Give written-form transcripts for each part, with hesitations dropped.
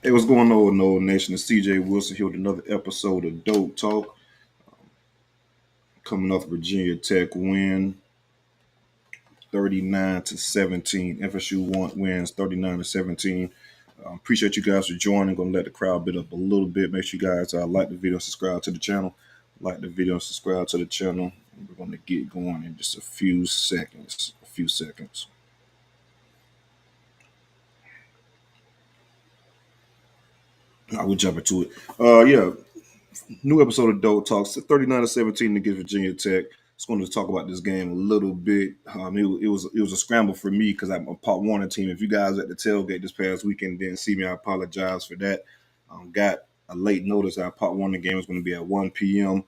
Hey, what's going on, Noles Nation? It's CJ Wilson here with another episode of Doak Talk. Coming off Virginia Tech win, 39-17. FSU wins 39-17. Appreciate you guys for joining. Going to let the crowd bit up a little bit. Make sure you guys like the video, subscribe to the channel. Like the video, subscribe to the channel. We're going to get going in just a few seconds. We'll jump into it. Yeah, new episode of Dope Talks, 39-17 against Virginia Tech. Just going to talk about this game a little bit. It was a scramble for me because I'm a Pop Warner team. If you guys at the tailgate this past weekend didn't see me, I apologize for that. Got a late notice that our Pop Warner game was going to be at 1 p.m.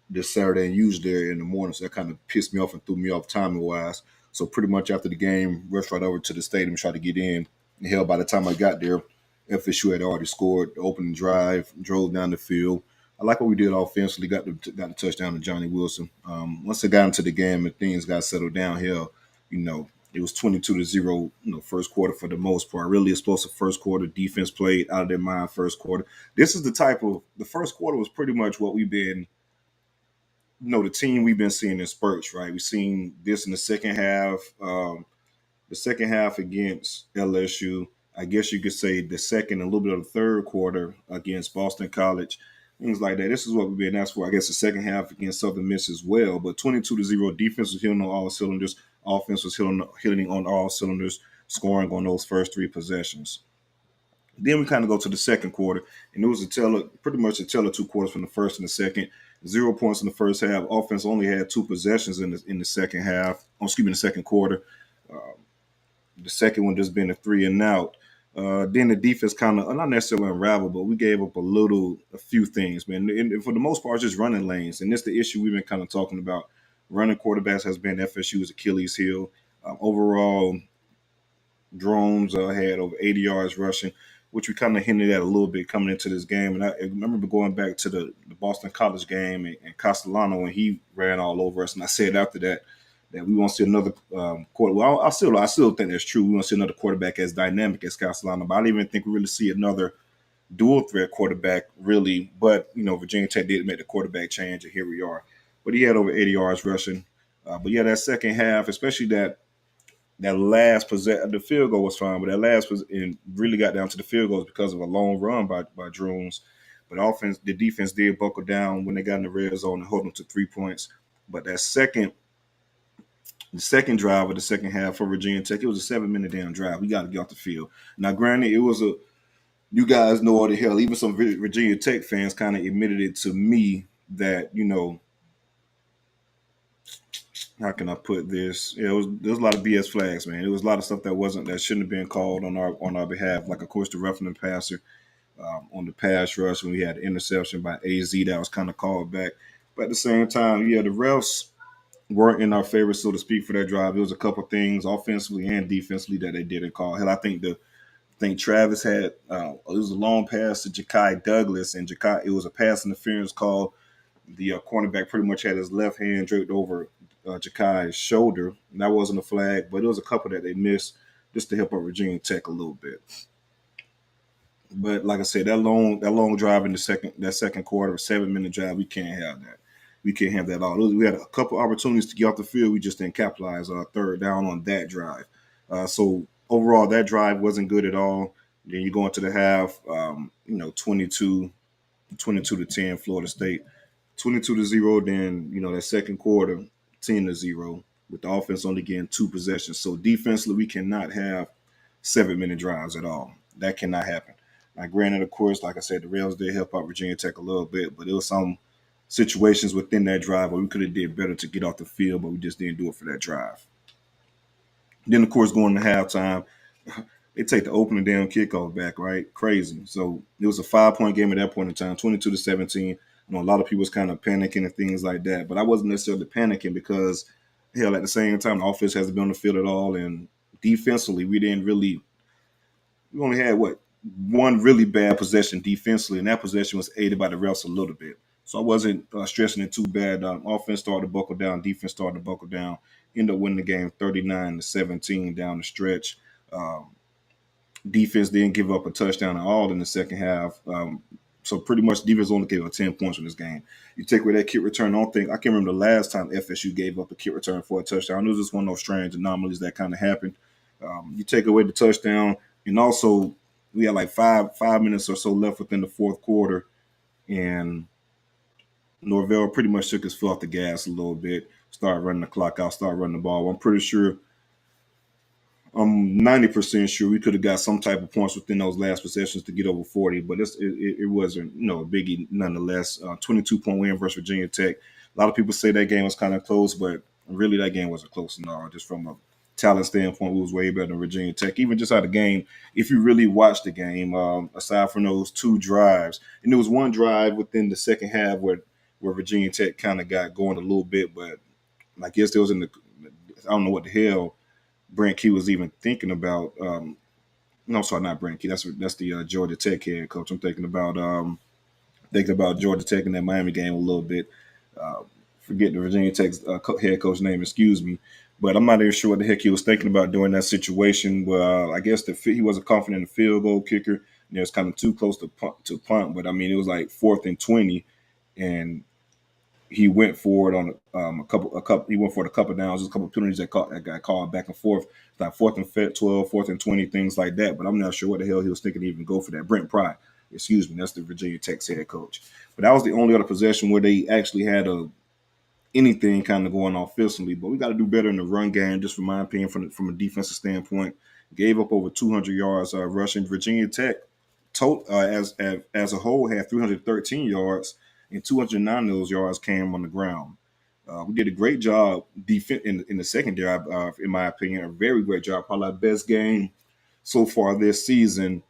this Saturday and usually there in the morning. So that kind of pissed me off and threw me off timing wise. So pretty much after the game, rushed right over to the stadium, tried to get in. And hell, by the time I got there, FSU had already scored the opening drive, drove down the field. I like what we did offensively. Got the touchdown to Johnny Wilson. Once it got into the game and things got settled down here, it was 22-0. First quarter for the most part. Really explosive first quarter. Defense played out of their mind first quarter. This is the first quarter was pretty much what we've been. The team we've been seeing in spurts, right? We've seen this in the second half. The second half against LSU. I guess you could say the second and a little bit of the third quarter against Boston College. Things like that. This is what we've been asked for. I guess the second half against Southern Miss as well. But 22-0, defense was hitting on all cylinders. Offense was hitting on all cylinders, scoring on those first three possessions. Then we kind of go to the second quarter, and it was pretty much a tell of two quarters from the first and the second. 0 points in the first half. Offense only had two possessions in the second half. The second quarter. The second one just being a 3 and out. Then the defense kind of not necessarily unraveled, but we gave up a few things, man. And for the most part, just running lanes, and that's the issue we've been kind of talking about. Running quarterbacks has been FSU's Achilles heel. Overall, drones had over 80 yards rushing, which we kind of hinted at a little bit coming into this game. And I remember going back to the Boston College game and Castellano when he ran all over us, and I said after that we won't see another quarter. Well, I still think that's true. We won't see another quarterback as dynamic as Castellano, but I don't even think we really see another dual threat quarterback really. But Virginia Tech did make the quarterback change, and here we are. But he had over 80 yards rushing. But yeah, that second half, especially that last possession, the field goal was fine, but that last and really got down to the field goals because of a long run by Drones. But the defense did buckle down when they got in the red zone and hold them to 3 points. But the second drive of the second half for Virginia Tech, it was a 7-minute damn drive. We got to get off the field. Now, granted, you guys know what the hell, even some Virginia Tech fans kind of admitted it to me that, how can I put this? Yeah, there was a lot of BS flags, man. There was a lot of stuff that shouldn't have been called on our behalf. Like, of course, the roughing the passer on the pass rush when we had the interception by AZ that was kind of called back. But at the same time, yeah, the refs weren't in our favor, so to speak, for that drive. There was a couple things offensively and defensively that they didn't call. Hell, I think Travis had it was a long pass to Ja'Kai Douglas, and it was a pass interference call. The cornerback pretty much had his left hand draped over Ja'Kai's shoulder. And that wasn't a flag, but it was a couple that they missed just to help out Virginia Tech a little bit. But like I said, that long drive in that second quarter, a 7-minute drive, we can't have that. We can't have that at all. We had a couple opportunities to get off the field. We just didn't capitalize on our third down on that drive. So overall, that drive wasn't good at all. Then you go into the half, 22-10, Florida State. 22-0, then, that second quarter, 10-0, with the offense only getting two possessions. So defensively, we cannot have 7-minute drives at all. That cannot happen. Now, granted, of course, like I said, the Rails did help out Virginia Tech a little bit, but there was some situations within that drive where we could have did better to get off the field, but we just didn't do it for that drive. Then, of course, going to halftime, they take the opening damn kickoff back, right? Crazy. So it was a 5-point game at that point in time, 22-17. A lot of people was kind of panicking and things like that, but I wasn't necessarily panicking because, hell, at the same time, the offense hasn't been on the field at all, and defensively, we only had one really bad possession defensively, and that possession was aided by the refs a little bit. So I wasn't stressing it too bad. Offense started to buckle down, defense started to buckle down. Ended up winning the game 39-17 down the stretch. Defense didn't give up a touchdown at all in the second half. So pretty much defense only gave up 10 points in this game. You take away that kick return, I can't remember the last time FSU gave up a kick return for a touchdown. It was just one of those strange anomalies that kind of happened. You take away the touchdown, and also we had like five minutes or so left within the fourth quarter, and Norvell pretty much took his foot off the gas a little bit, started running the clock out, started running the ball. I'm pretty sure, I'm 90% sure we could have got some type of points within those last possessions to get over 40, but it wasn't, a biggie nonetheless. 22-point win versus Virginia Tech. A lot of people say that game was kind of close, but really that game wasn't close at all. Just from a talent standpoint, we was way better than Virginia Tech. Even just out of the game, if you really watch the game, aside from those two drives, and there was one drive within the second half where Virginia Tech kind of got going a little bit, but I guess there was I don't know what the hell Brent Key was even thinking about. No, sorry, not Brent Key. That's the Georgia Tech head coach. I'm thinking about Georgia Tech in that Miami game a little bit. Forget the Virginia Tech's head coach name. Excuse me, but I'm not even sure what the heck he was thinking about during that situation. Well, I guess he wasn't confident in the field goal kicker. And it was kind of too close to punt. But I mean, it was like 4th and 20, and he went for it on a couple. He went for it a couple downs. There's a couple of penalties that got called back and forth. It's like 4th and 12, 4th and 20, things like that. But I'm not sure what the hell he was thinking to even go for that. Brent Pry, excuse me, that's the Virginia Tech head coach. But that was the only other possession where they actually had anything kind of going offensively. But we got to do better in the run game, just from my opinion, from a defensive standpoint. Gave up over 200 yards rushing. Virginia Tech, as a whole, had 313 yards, and 209 of those yards came on the ground. We did a great job in the secondary, in my opinion, a very great job. Probably our best game so far this season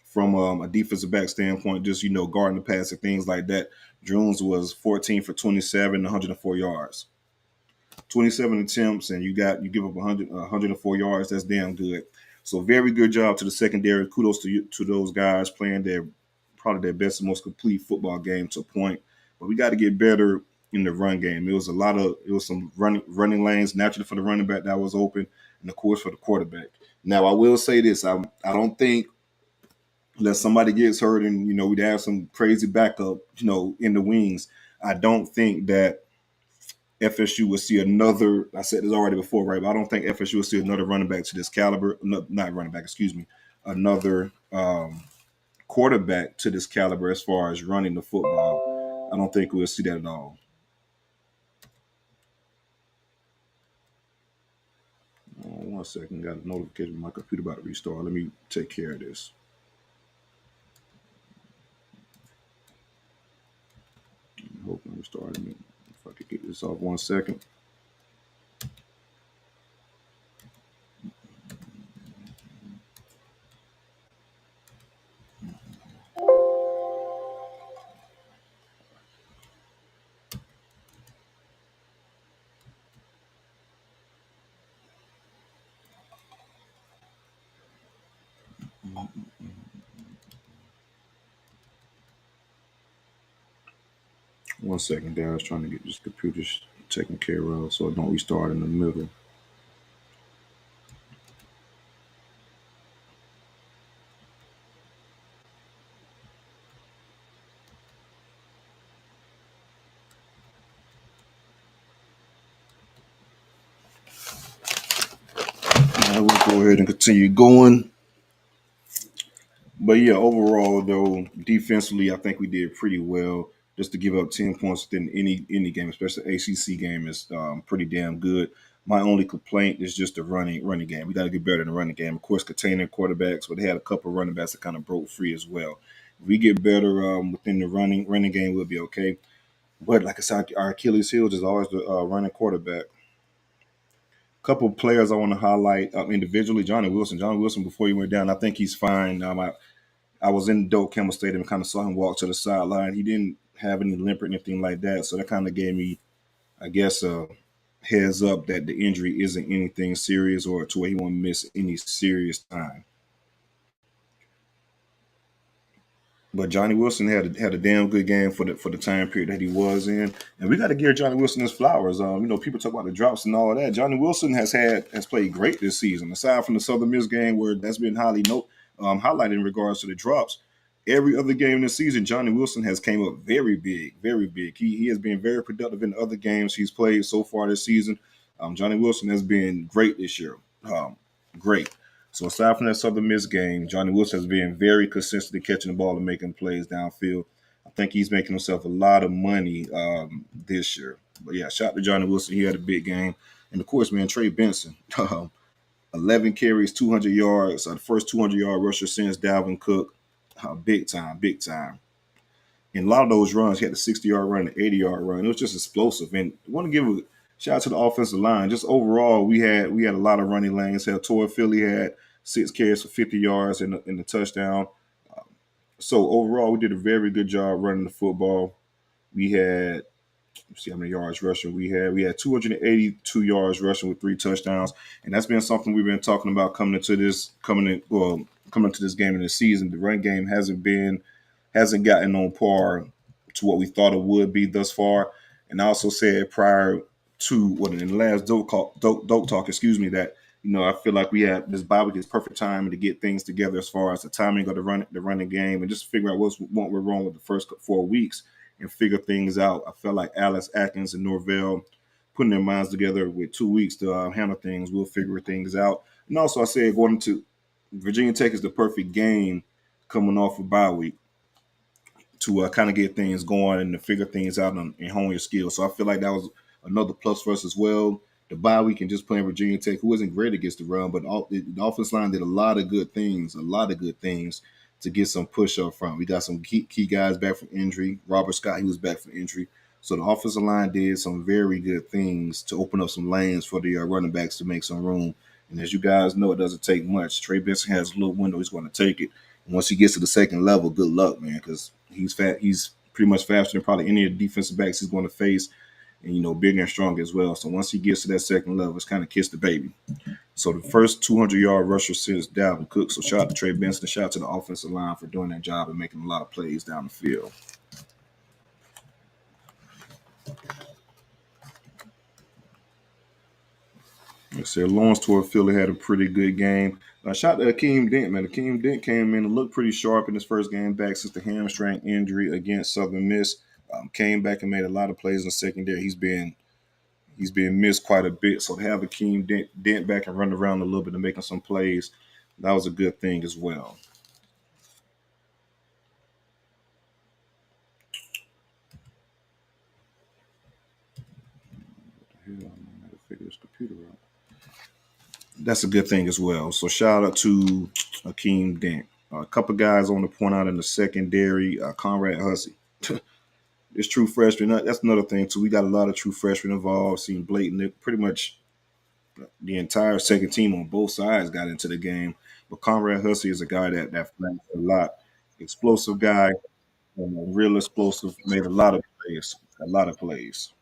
from a defensive back standpoint, just, guarding the pass and things like that. Jones was 14 for 27, 104 yards. 27 attempts, and you give up 104 yards. That's damn good. So very good job to the secondary. Kudos to those guys playing probably their best and most complete football game to a point. But we got to get better in the run game. It was some running lanes naturally for the running back that was open, and of course for the quarterback. Now I will say this: I don't think, unless somebody gets hurt and we'd have some crazy backup in the wings, I don't think that FSU will see another. I said this already before, right? But I don't think FSU will see another running back to this caliber. No, not running back, excuse me. Another quarterback to this caliber as far as running the football. I don't think we'll see that at all. One second, got a notification. My computer about to restart. Let me take care of this. I hope I'm restarting it. If I could get this off 1 second. One second there. I was trying to get this computer taken care of so it don't restart in the middle. I will go ahead and continue going. But yeah, overall though, defensively, I think we did pretty well. Just to give up 10 points within any game, especially ACC game, is pretty damn good. My only complaint is just the running game. We got to get better in the running game. Of course, containing quarterbacks, but they had a couple of running backs that kind of broke free as well. If we get better within the running game, we'll be okay. But like I said, our Achilles heel is always the running quarterback. Couple of players I want to highlight individually. Johnny Wilson. Johnny Wilson, before he went down, I think he's fine. I was in Doak Campbell Stadium and kind of saw him walk to the sideline. He didn't have any limp or anything like that. So that kind of gave me, I guess, a heads up that the injury isn't anything serious or to where he won't miss any serious time. But Johnny Wilson had a damn good game for the time period that he was in, and we got to give Johnny Wilson his flowers. People talk about the drops and all of that. Johnny Wilson has played great this season. Aside from the Southern Miss game where that's been highlighted in regards to the drops, every other game this season, Johnny Wilson has came up very big, very big. He has been very productive in other games he's played so far this season. Johnny Wilson has been great this year. Great. So aside from that Southern Miss game, Johnny Wilson has been very consistent in catching the ball and making plays downfield. I think he's making himself a lot of money this year. But yeah, shout out to Johnny Wilson. He had a big game. And of course, man, Trey Benson, 11 carries, 200 yards, the first 200-yard rusher since Dalvin Cook. Big time, big time. And a lot of those runs, he had a 60-yard run, an 80-yard run. It was just explosive. And I want to give a shout out to the offensive line. Just overall, we had a lot of running lanes. Toy Philly had 6 carries for 50 yards in the touchdown. So overall, we did a very good job running the football. We had see how many yards rushing we had. We had 282 yards rushing with 3 touchdowns, and that's been something we've been talking about coming into this game in the season. The run game hasn't gotten on par to what we thought it would be thus far. And I also said prior to what in the last Doak talk, excuse me, that I feel like we had this bye week is perfect time to get things together as far as the timing of the running game and just figure out what went wrong with the first 4 weeks and figure things out. I felt like Alex Atkins and Norvell putting their minds together with 2 weeks to handle things. We'll figure things out. And also, I said going to Virginia Tech is the perfect game coming off of bye week to kind of get things going and to figure things out and hone your skills. So I feel like that was another plus for us as well. The bye week and just playing Virginia Tech, who wasn't great against the run, but the offense line did a lot of good things to get some push up front. We got some key guys back from injury. Robert Scott, he was back from injury. So the offensive line did some very good things to open up some lanes for the running backs to make some room. And as you guys know, it doesn't take much. Trey Benson has a little window. He's going to take it. And once he gets to the second level, good luck, man, because he's fat. He's pretty much faster than probably any of the defensive backs he's going to face, and bigger and stronger as well. So once he gets to that second level, it's kind of kiss the baby. So the first 200-yard rusher since Dalvin Cook. So shout out to Trey Benson. Shout out to the offensive line for doing that job and making a lot of plays down the field. Like I said, Lawrence toward Philly had a pretty good game. Shout out to Akeem Dent, man. Akeem Dent came in and looked pretty sharp in his first game back since the hamstring injury against Southern Miss. Came back and made a lot of plays in the secondary. He's been missed quite a bit. So to have Akeem Dent back and run around a little bit and making some plays, that was a good thing as well. I got to figure this computer out. That's a good thing as well. So shout out to Akeem Dent. A couple guys on the point out in the secondary. Conrad Hussey. This true freshman. That's another thing too. We got a lot of true freshmen involved. Seen Blake Nick, pretty much the entire second team on both sides got into the game. But Conrad Hussey is a guy that flashed a lot. Explosive guy, real explosive. Made a lot of plays. A lot of plays.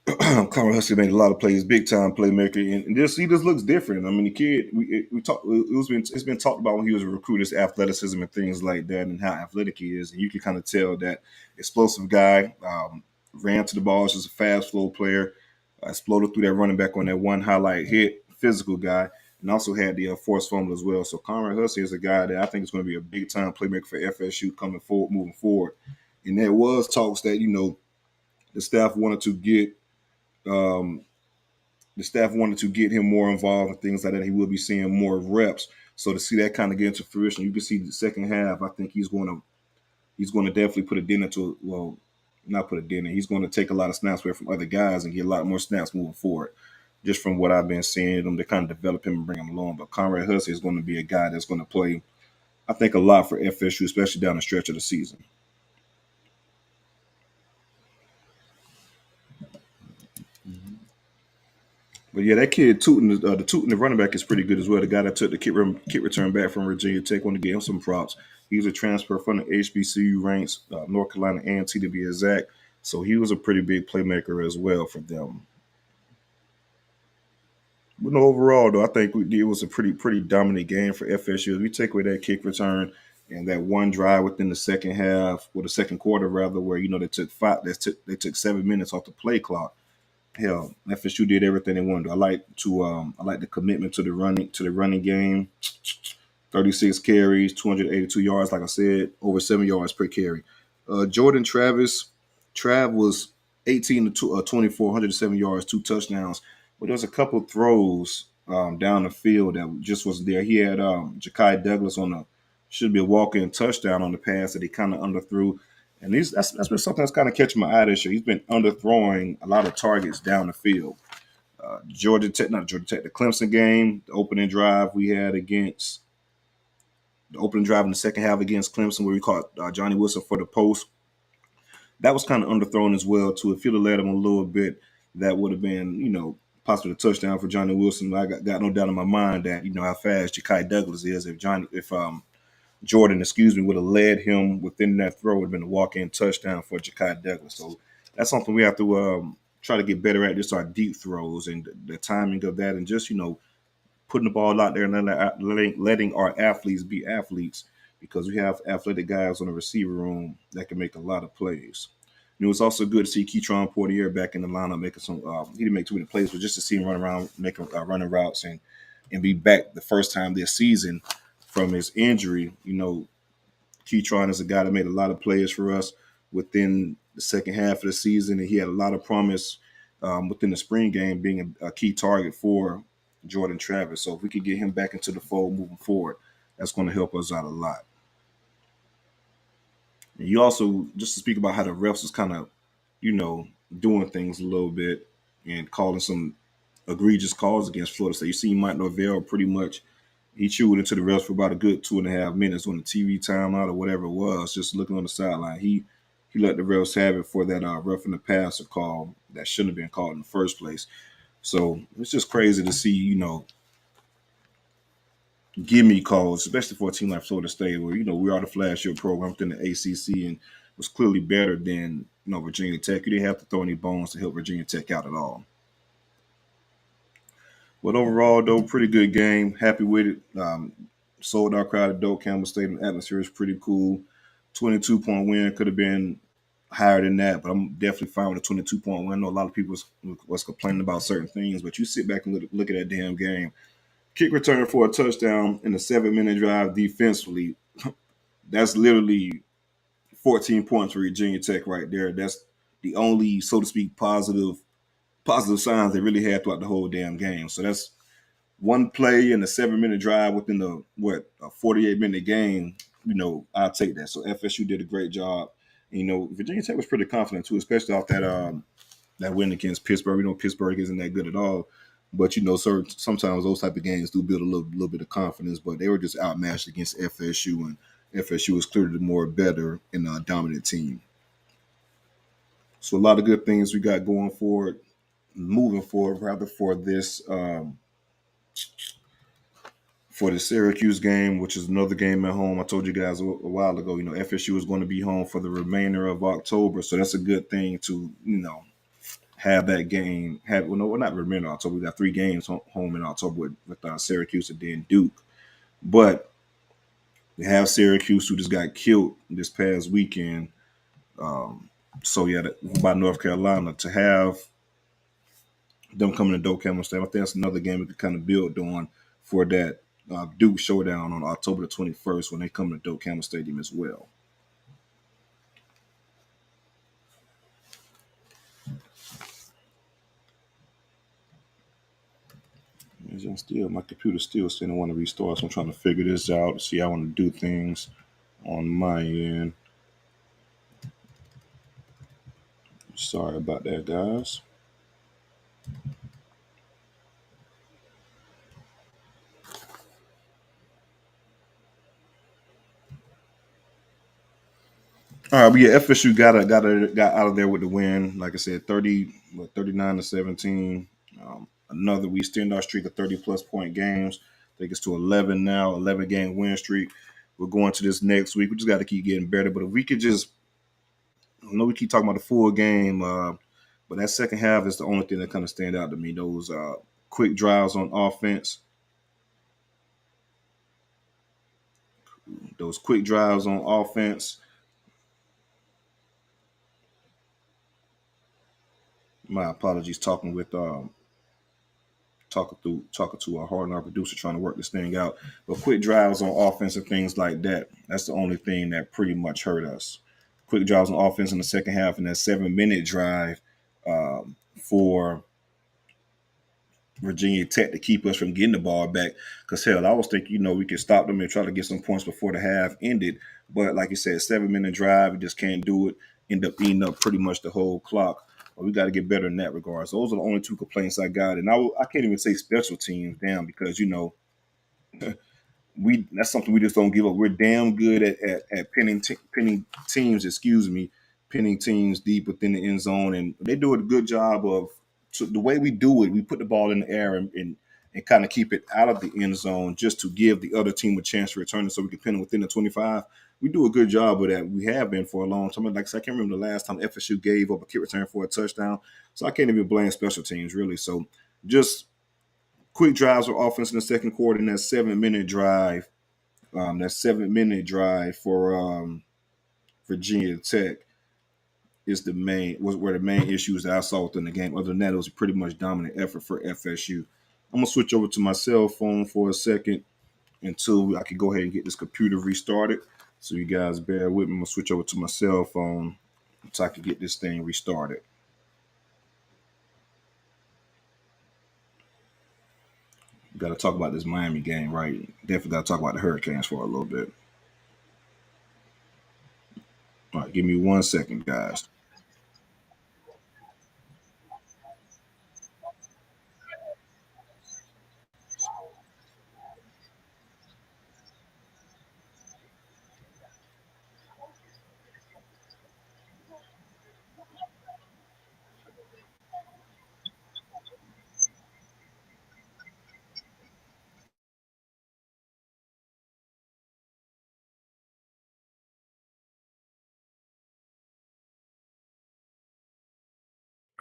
Conrad Hussey made a lot of plays, big time playmaker, and he just looks different. I mean, the kid we talked. It's been talked about when he was a recruit, his athleticism and things like that, and how athletic he is. And you can kind of tell that explosive guy ran to the ball. Was just a fast flow player. Exploded through that running back on that one highlight hit. Physical guy, and also had the forced fumble as well. So Conrad Hussey is a guy that I think is going to be a big time playmaker for FSU moving forward. And there was talks that the staff wanted to get um, him more involved and things like that. He will be seeing more reps. So to see that kind of get into fruition, you can see the second half. I think he's going to definitely put a dent into it. Well, not put a dent in. He's going to take a lot of snaps away from other guys and get a lot more snaps moving forward. Just from what I've been seeing them, to kind of develop him and bring him along. But Conrad Hussey is going to be a guy that's going to play, I think, a lot for FSU, especially down the stretch of the season. But yeah, that kid Tootin, the running back is pretty good as well. The guy that took the kick return back from Virginia Tech, want to give him some props. He was a transfer from the HBCU ranks, North Carolina A&T to be exact. So he was a pretty big playmaker as well for them. But no, overall though, I think it was a pretty dominant game for FSU. We take away that kick return, And that one drive within the second half, or the second quarter rather, where they took 7 minutes off the play clock. Hell, FSU did everything they wanted to. I like the commitment to the running game. 36 carries, 282 yards. Like I said, over 7 yards per carry. Jordan Trav was 18 to 24, 107 yards, 2 touchdowns. But there was a couple throws down the field that just wasn't there. He had Ja'Kai Douglas on a should be a walk-in touchdown on the pass that he kind of underthrew. And that's been something that's kind of catching my eye this year. He's been underthrowing a lot of targets down the field. The Clemson game, the opening drive in the second half against Clemson, where we caught Johnny Wilson for the post. That was kind of underthrown as well too. If you'd have let him a little bit, that would have been, possibly a touchdown for Johnny Wilson. I got no doubt in my mind that how fast Ja'Kai Douglas is. If Jordan, would have led him within that throw, it would have been a walk-in touchdown for Ja'Kai Douglas. So that's something we have to try to get better at. Just our deep throws and the timing of that, and just putting the ball out there and letting our athletes be athletes, because we have athletic guys on the receiver room that can make a lot of plays. And it was also good to see Keytron Portier back in the lineup making some. He didn't make too many plays, but just to see him run around making running routes and be back the first time this season from his injury. Keytron is a guy that made a lot of plays for us within the second half of the season, and he had a lot of promise within the spring game, being a key target for Jordan Travis. So if we could get him back into the fold moving forward, that's going to help us out a lot. And you also, just to speak about how the refs is kind of, doing things a little bit and calling some egregious calls against Florida State. You see Mike Norvell pretty much, he chewed into the refs for about a good 2.5 minutes on the TV timeout or whatever it was, just looking on the sideline. He let the refs have it for that roughing the passer call that shouldn't have been called in the first place. So it's just crazy to see, give me calls, especially for a team like Florida State, where we are the flagship program within the ACC and was clearly better than Virginia Tech. You didn't have to throw any bones to help Virginia Tech out at all. But overall, though, pretty good game. Happy with it. Sold our crowd at Doak Campbell Stadium. The atmosphere is pretty cool. 22-point win could have been higher than that, but I'm definitely fine with a 22-point win. I know a lot of people was complaining about certain things, but you sit back and look at that damn game. Kick return for a touchdown in a 7-minute drive defensively. That's literally 14 points for Virginia Tech right there. That's the only, so to speak, positive signs they really had throughout the whole damn game. So that's one play in a 7-minute drive within a 48-minute game. I'll take that. So FSU did a great job. Virginia Tech was pretty confident too, especially off that win against Pittsburgh. We know Pittsburgh isn't that good at all. But sometimes those type of games do build a little bit of confidence. But they were just outmatched against FSU, and FSU was clearly the more better and dominant team. So a lot of good things we got moving forward rather, for the Syracuse game, which is another game at home. I told you guys a while ago, FSU is going to be home for the remainder of October, so that's a good thing to have that game. Not remainder of October. We got 3 games home in October with Syracuse and then Duke, but we have Syracuse, who just got killed this past weekend. By North Carolina, to have them coming to Doak Campbell Stadium, I think that's another game we could kind of build on for that Duke showdown on October the 21st when they come to Doak Campbell Stadium as well. My computer's still saying I want to restart, so I'm trying to figure this out, see how I want to do things on my end. Sorry about that, guys. All right, but yeah, FSU got out of there with the win. Like I said, 39-17. We extend our streak of 30+ point games. Take us to 11 now, 11-game win streak. We're going to this next week. We just got to keep getting better. But if we could just, I know we keep talking about the full game, but that second half is the only thing that kind of stand out to me. Those quick drives on offense. Those quick drives on offense. My apologies. Talking to a hard enough producer trying to work this thing out. But quick drives on offense and things like that. That's the only thing that pretty much hurt us. Quick drives on offense in the second half and that 7 minute drive for Virginia Tech to keep us from getting the ball back. Because hell, I was thinking, we could stop them and try to get some points before the half ended. But like you said, 7 minute drive, you just can't do it. End up eating up pretty much the whole clock. But we got to get better in that regard. So those are the only two complaints I got. And I can't even say special teams, damn, because we that's something we just don't give up. We're damn good at pinning teams, pinning teams deep within the end zone, and they do a good job of. So the way we do it, we put the ball in the air and kind of keep it out of the end zone just to give the other team a chance to return it so we can pin it within the 25. We do a good job of that. We have been for a long time. Like I said, I can't remember the last time FSU gave up a kick return for a touchdown. So I can't even blame special teams really. So just quick drives of offense in the second quarter and that 7 minute drive. That 7 minute drive for Virginia Tech was where the main issues that I saw within the game. Other than that, it was a pretty much dominant effort for FSU. I'm gonna switch over to my cell phone for a second until I can go ahead and get this computer restarted. So you guys bear with me. I'm gonna switch over to my cell phone so I can get this thing restarted. Got to talk about this Miami game, right? Definitely got to talk about the Hurricanes for a little bit. All right, give me 1 second, guys.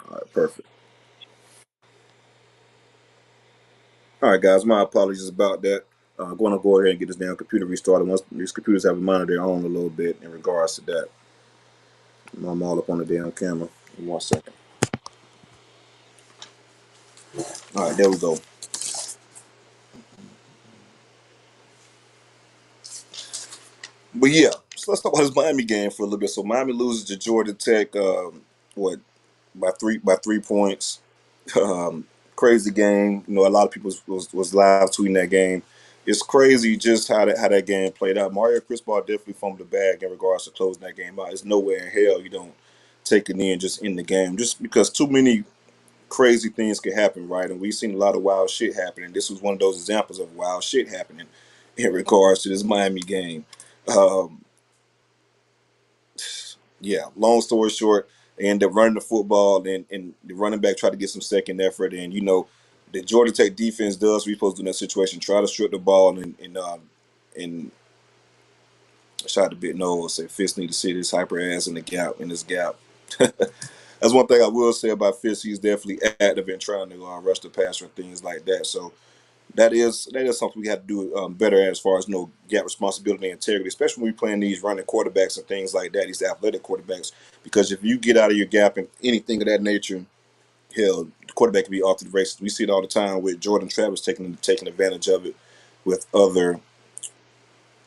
All right, perfect. All right, guys, my apologies about that. Going to go ahead and get this damn computer restarted. Once these computers have a mind of their own a little bit in regards to that. I'm all up on the damn camera. Give me 1 second. All right, there we go. But yeah, so let's talk about this Miami game for a little bit. So Miami loses to Georgia Tech. What by 3 points. Um, Crazy game. A lot of people was live tweeting that game. It's crazy just how that game played out. Mario Cristobal definitely fumbled the bag in regards to closing that game out. There's nowhere in hell you don't take it in just in the game, just because too many crazy things can happen, right? And we've seen a lot of wild shit happening. This was one of those examples of wild shit happening in regards to this Miami game. Um, yeah, long story short, they end up running the football, and the running back tried to get some second effort. And the Georgia Tech defense does what we're supposed to do in that situation: try to strip the ball and shot the bit Noles. Say Fitz need to sit his hyper ass in the gap in this gap. That's one thing I will say about Fitz. He's definitely active in trying to rush the passer and things like that. So that is something we have to do better at as far as gap responsibility and integrity, especially when we playing these running quarterbacks and things like that, these athletic quarterbacks. Because if you get out of your gap and anything of that nature, hell, the quarterback can be off to the races. We see it all the time with Jordan Travis taking advantage of it with other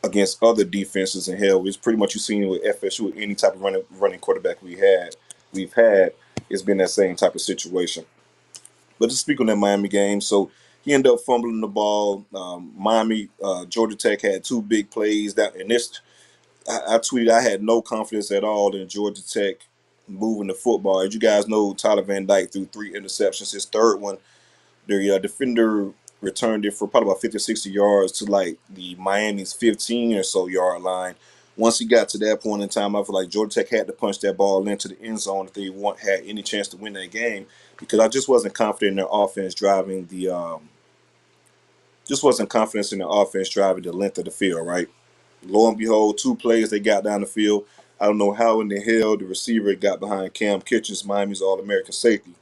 against other defenses, and hell, it's pretty much you seen it with FSU with any type of running quarterback we've had. It's been that same type of situation. But to speak on that Miami game, so he ended up fumbling the ball. Georgia Tech had two big plays that, and this I tweeted I had no confidence at all in Georgia Tech moving the football. As you guys know, Tyler Van Dyke threw three interceptions. His third one, the defender returned it for probably about 50, 60 yards to like the Miami's 15 or so yard line. Once he got to that point in time, I feel like Georgia Tech had to punch that ball into the end zone if they had any chance to win that game, because I just wasn't confident in their offense driving the length of the field, right? Lo and behold, two plays they got down the field. I don't know how in the hell the receiver got behind Cam Kitchens, Miami's All-American safety,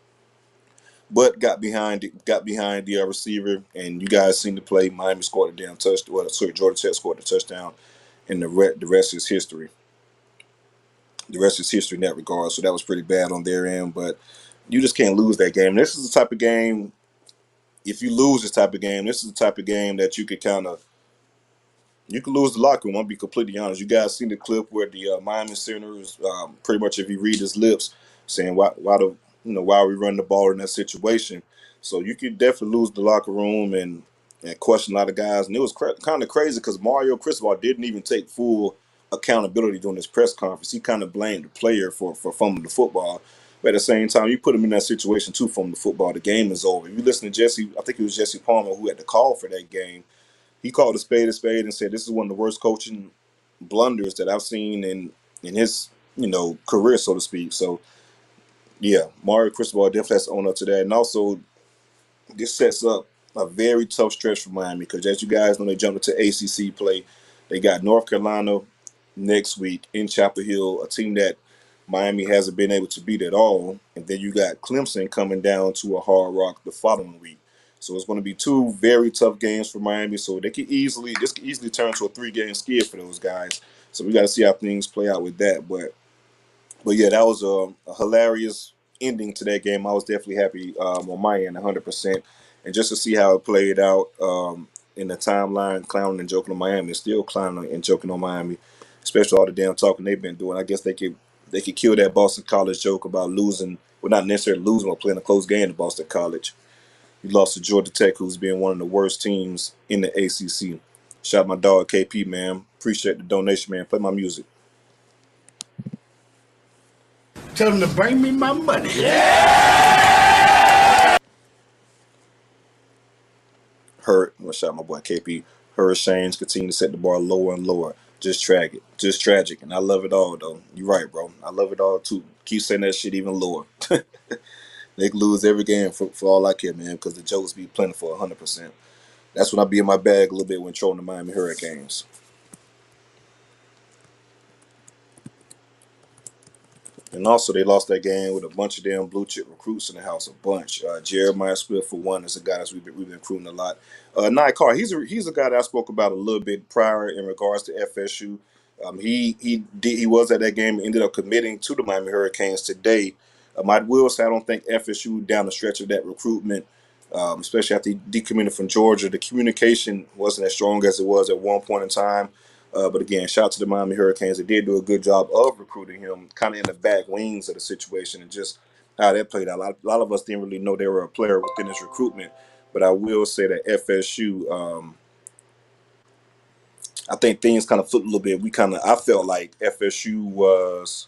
but got behind the receiver, and you guys seen the play. Miami scored a damn touchdown. Well, sorry, Georgia Tech scored a touchdown, and the rest is history. The rest is history in that regard. So that was pretty bad on their end, but you just can't lose that game. This is the type of game. If you lose this type of game, this is the type of game that you could kind of you could lose the locker room. I'll be completely honest. You guys seen the clip where the Miami center is pretty much, if you read his lips, saying why are we running the ball in that situation. So you could definitely lose the locker room and question a lot of guys. And it was kind of crazy because Mario Cristobal didn't even take full accountability during his press conference. He kind of blamed the player for fumbling the football. But at the same time, you put him in that situation too, fumbling the football. The game is over. If you listen to Jesse, I think it was Jesse Palmer who had the call for that game. He called a spade and said this is one of the worst coaching blunders that I've seen in his career, so to speak. So yeah, Mario Cristobal definitely has to own up to that, and also this sets up a very tough stretch for Miami because, as you guys know, they jumped into ACC play. They got North Carolina next week in Chapel Hill, a team that Miami hasn't been able to beat at all. And then you got Clemson coming down to a Hard Rock the following week. So it's going to be two very tough games for Miami. So this could easily turn to a 3-game skid for those guys. So we got to see how things play out with that. But yeah, that was a hilarious ending to that game. I was definitely happy on my end, 100%. And just to see how it played out in the timeline, clowning and joking on Miami, still clowning and joking on Miami, especially all the damn talking they've been doing. I guess they could kill that Boston College joke about losing, well, not necessarily losing, but playing a close game to Boston College. You lost to Georgia Tech, who's been one of the worst teams in the ACC. Shout out my dog KP, man. Appreciate the donation, man. Play my music. Tell them to bring me my money. Yeah! Shout out my boy KP. Hurricanes continue to set the bar lower and lower. Just tragic. Just tragic. And I love it all, though. You're right, bro. I love it all, too. Keep saying that shit even lower. They can lose every game for all I care, man, because the jokes be plentiful 100%. That's when I be in my bag a little bit when trolling the Miami Hurricanes. And also, they lost that game with a bunch of damn blue chip recruits in the house. A bunch. Jeremiah Smith, for one, is a guy that we've been recruiting a lot. Nye Carr, he's a guy that I spoke about a little bit prior in regards to FSU. He was at that game and ended up committing to the Miami Hurricanes today. I will say I don't think FSU down the stretch of that recruitment, especially after he decommitted from Georgia, the communication wasn't as strong as it was at one point in time. But again, shout out to the Miami Hurricanes. They did do a good job of recruiting him, kind of in the back wings of the situation, and just how that played out. A lot of us didn't really know they were a player within this recruitment. But I will say that FSU, I think things kind of flipped a little bit. I felt like FSU was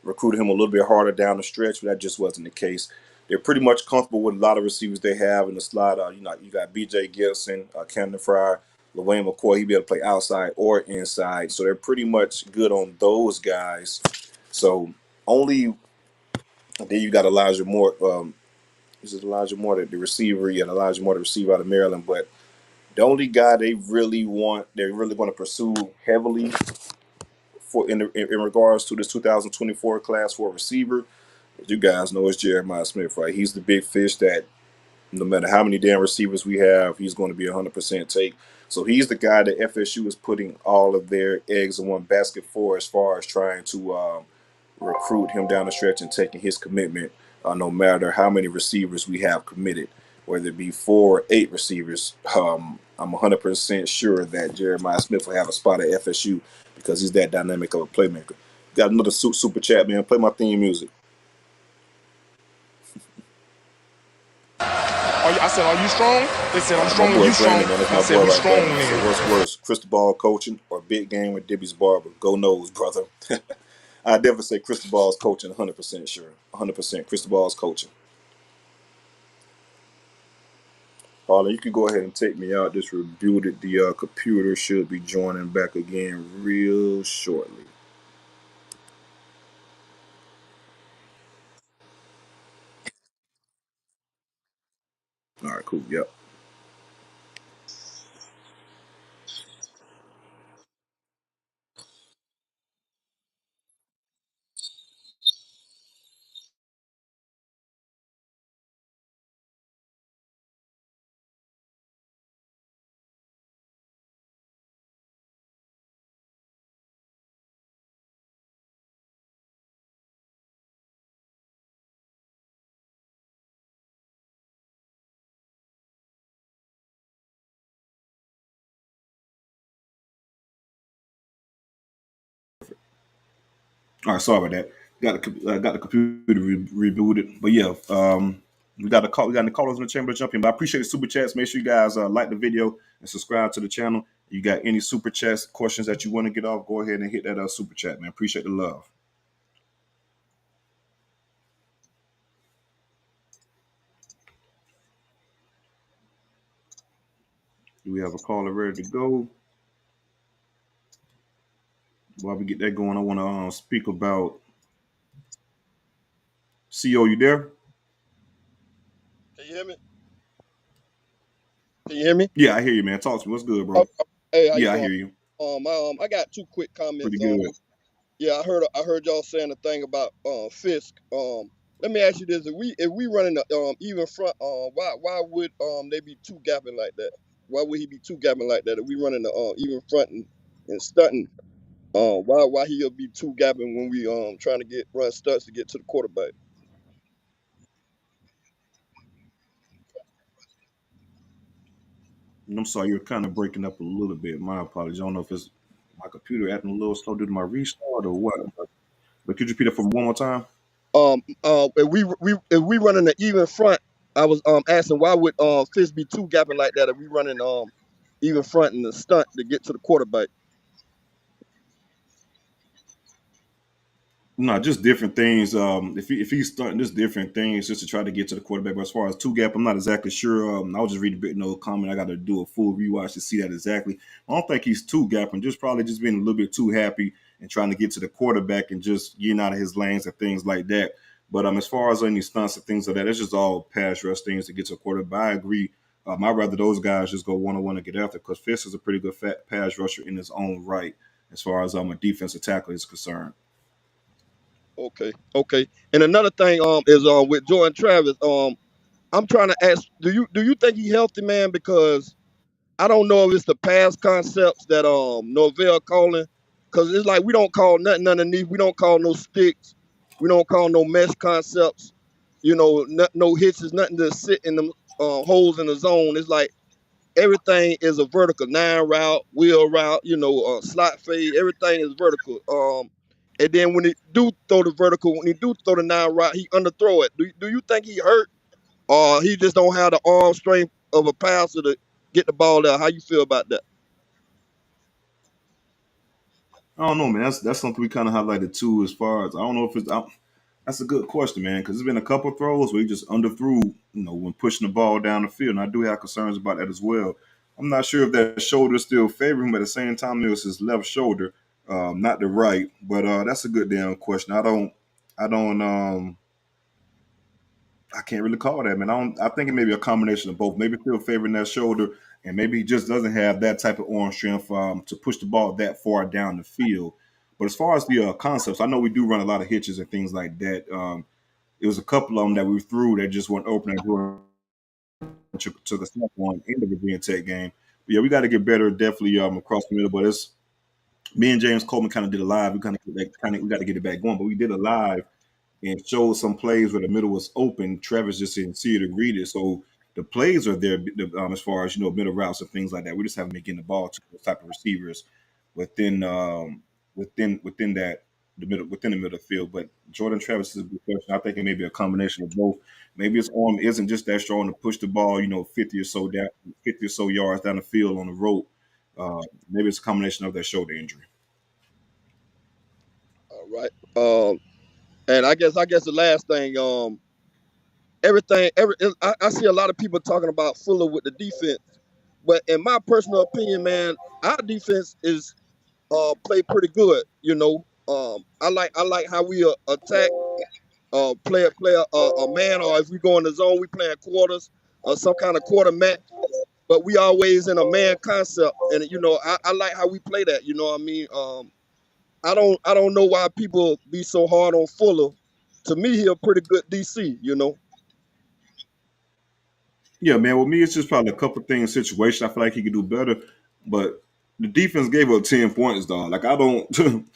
recruiting him a little bit harder down the stretch, but that just wasn't the case. They're pretty much comfortable with a lot of receivers they have in the slot. You got B.J. Gibson, Camden Fryer, LaWayne McCoy. He'll be able to play outside or inside, so they're pretty much good on those guys. So only then you got Elijah Moore. This is Elijah Moore, the receiver. You got Elijah Moore, the receiver out of Maryland. But the only guy they're really going to pursue heavily in regards to this 2024 class for a receiver, you guys know, it's Jeremiah Smith, right? He's the big fish that no matter how many damn receivers we have, he's going to be 100% take. So he's the guy that FSU is putting all of their eggs in one basket for, as far as trying to recruit him down the stretch and taking his commitment, no matter how many receivers we have committed, whether it be 4 or 8 receivers. I'm 100% sure that Jeremiah Smith will have a spot at FSU because he's that dynamic of a playmaker. Got another super chat, man. Play my theme music. I said, are you strong? They said, I'm That's my strong and boy you strong. Brandon, man. That's I my said, boy we right strong there, man. So then. what's worse, crystal ball coaching or big game with Dibby's barber? Go Noles, brother. I definitely say crystal ball's coaching, 100% sure. 100% crystal ball's coaching. Harlan, you can go ahead and take me out. Just rebooted. The computer should be joining back again real shortly. All right, cool. Yep. All right, sorry about that. Got the computer rebooted, but yeah, we got the call. We got the callers in the chamber to jump in. But I appreciate the super chats. Make sure you guys like the video and subscribe to the channel. You got any super chats questions that you want to get off? Go ahead and hit that super chat, man. Appreciate the love. Do we have a caller ready to go? While we get that going, I want to speak about CO. You there? Can you hear me? Can you hear me? Yeah, I hear you, man. Talk to me. What's good, Oh, bro? hey, how you Yeah, I doing? hear you. I got two quick Pretty comments. good. Yeah, I heard y'all saying a thing about Fisk. Let me ask you this: if we running the even front, why would they be two gapping like that? Why would he be two gapping like that? If we running the even front and stunting, why he'll be two gapping when we trying to run stunts to get to the quarterback? I'm sorry, you're kind of breaking up a little bit. My apologies. I don't know if it's my computer acting a little slow due to my restart or what. But could you repeat it for one more time? If we running the even front, I was asking why would Fisk be two gapping like that if we running even front in the stunt to get to the quarterback? No, just different things. If he's starting just different things just to try to get to the quarterback. But as far as two gap, I'm not exactly sure. I was just reading a bit no comment. I got to do a full rewatch to see that exactly. I don't think he's two gapping. Just probably just being a little bit too happy and trying to get to the quarterback and just getting out of his lanes and things like that. But as far as any stunts and things like that, it's just all pass rush things to get to a quarterback. I agree. I'd rather those guys just go one on one to get after because Fisk is a pretty good fat pass rusher in his own right as far as a defensive tackle is concerned. Okay, okay. And another thing is with Jordan Travis, I'm trying to ask, do you think he healthy, man? Because I don't know if it's the past concepts that Norvell calling, because it's like we don't call nothing underneath, we don't call no sticks, we don't call no mesh concepts, no hits, is nothing to sit in the holes in the zone. It's like everything is a vertical nine route, wheel route, slot fade. Everything is vertical. And then when he do throw the vertical, when he do throw the nine route, he underthrow it. Do you think he hurt, or he just don't have the arm strength of a passer to get the ball there? How you feel about that? I don't know, man. That's something we kind of highlighted too. As far as I don't know if that's a good question, man, because there's been a couple of throws where he just underthrew, when pushing the ball down the field, and I do have concerns about that as well. I'm not sure if that shoulder still favoring him, but at the same time, it was his left shoulder, not the right. But that's a good damn question. I can't really call that, man. I don't. I think it may be a combination of both. Maybe still favoring that shoulder, and maybe he just doesn't have that type of arm strength to push the ball that far down the field. But as far as the concepts, I know we do run a lot of hitches and things like that. It was a couple of them that we threw that just weren't open and took a snap on in the Virginia Tech game. But yeah, we got to get better, definitely across the middle. But it's me and James Coleman kind of did a live. We got to get it back going. But we did a live and showed some plays where the middle was open. Travis just didn't see it or read it. So the plays are there as far as middle routes and things like that. We just haven't been getting the ball to those type of receivers within within that the middle of the field. But Jordan Travis is a good question. I think it may be a combination of both. Maybe his arm isn't just that strong to push the ball, 50 or so yards down the field on the rope. Maybe it's a combination of that shoulder injury. All right. And I guess the last thing, I see a lot of people talking about Fuller with the defense, but in my personal opinion, man, our defense is play pretty good. I like how we attack, play a man, or if we go in the zone, we playing quarters or some kind of quarter match. But we always in a man concept, and I like how we play that. You know what I mean? I don't know why people be so hard on Fuller. To me, he a pretty good DC. Yeah, man. With me, it's just probably a couple things situation. I feel like he could do better, but the defense gave up 10 points, dog. Like I don't,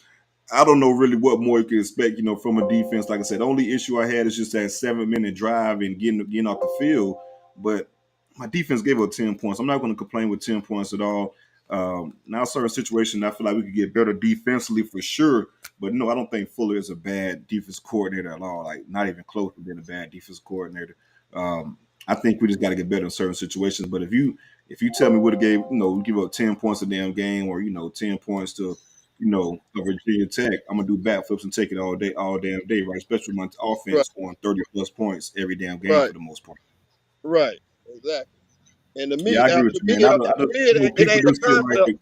I don't know really what more you can expect, from a defense. Like I said, the only issue I had is just that 7 minute drive and getting off the field. But my defense gave up 10 points. I'm not going to complain with 10 points at all. Now, certain situations, I feel like we could get better defensively for sure. But no, I don't think Fuller is a bad defense coordinator at all. Like, not even close to being a bad defense coordinator. I think we just got to get better in certain situations. But if you tell me what a game, we give up 10 points a damn game, or 10 points to a Virginia Tech, I'm gonna do backflips and take it all day, all damn day, right? Especially my Right, offense scoring 30 plus points every damn game right, for the most part. right. Exactly. And Yeah, I agree with you, man. to me, it People ain't the just feel concept. like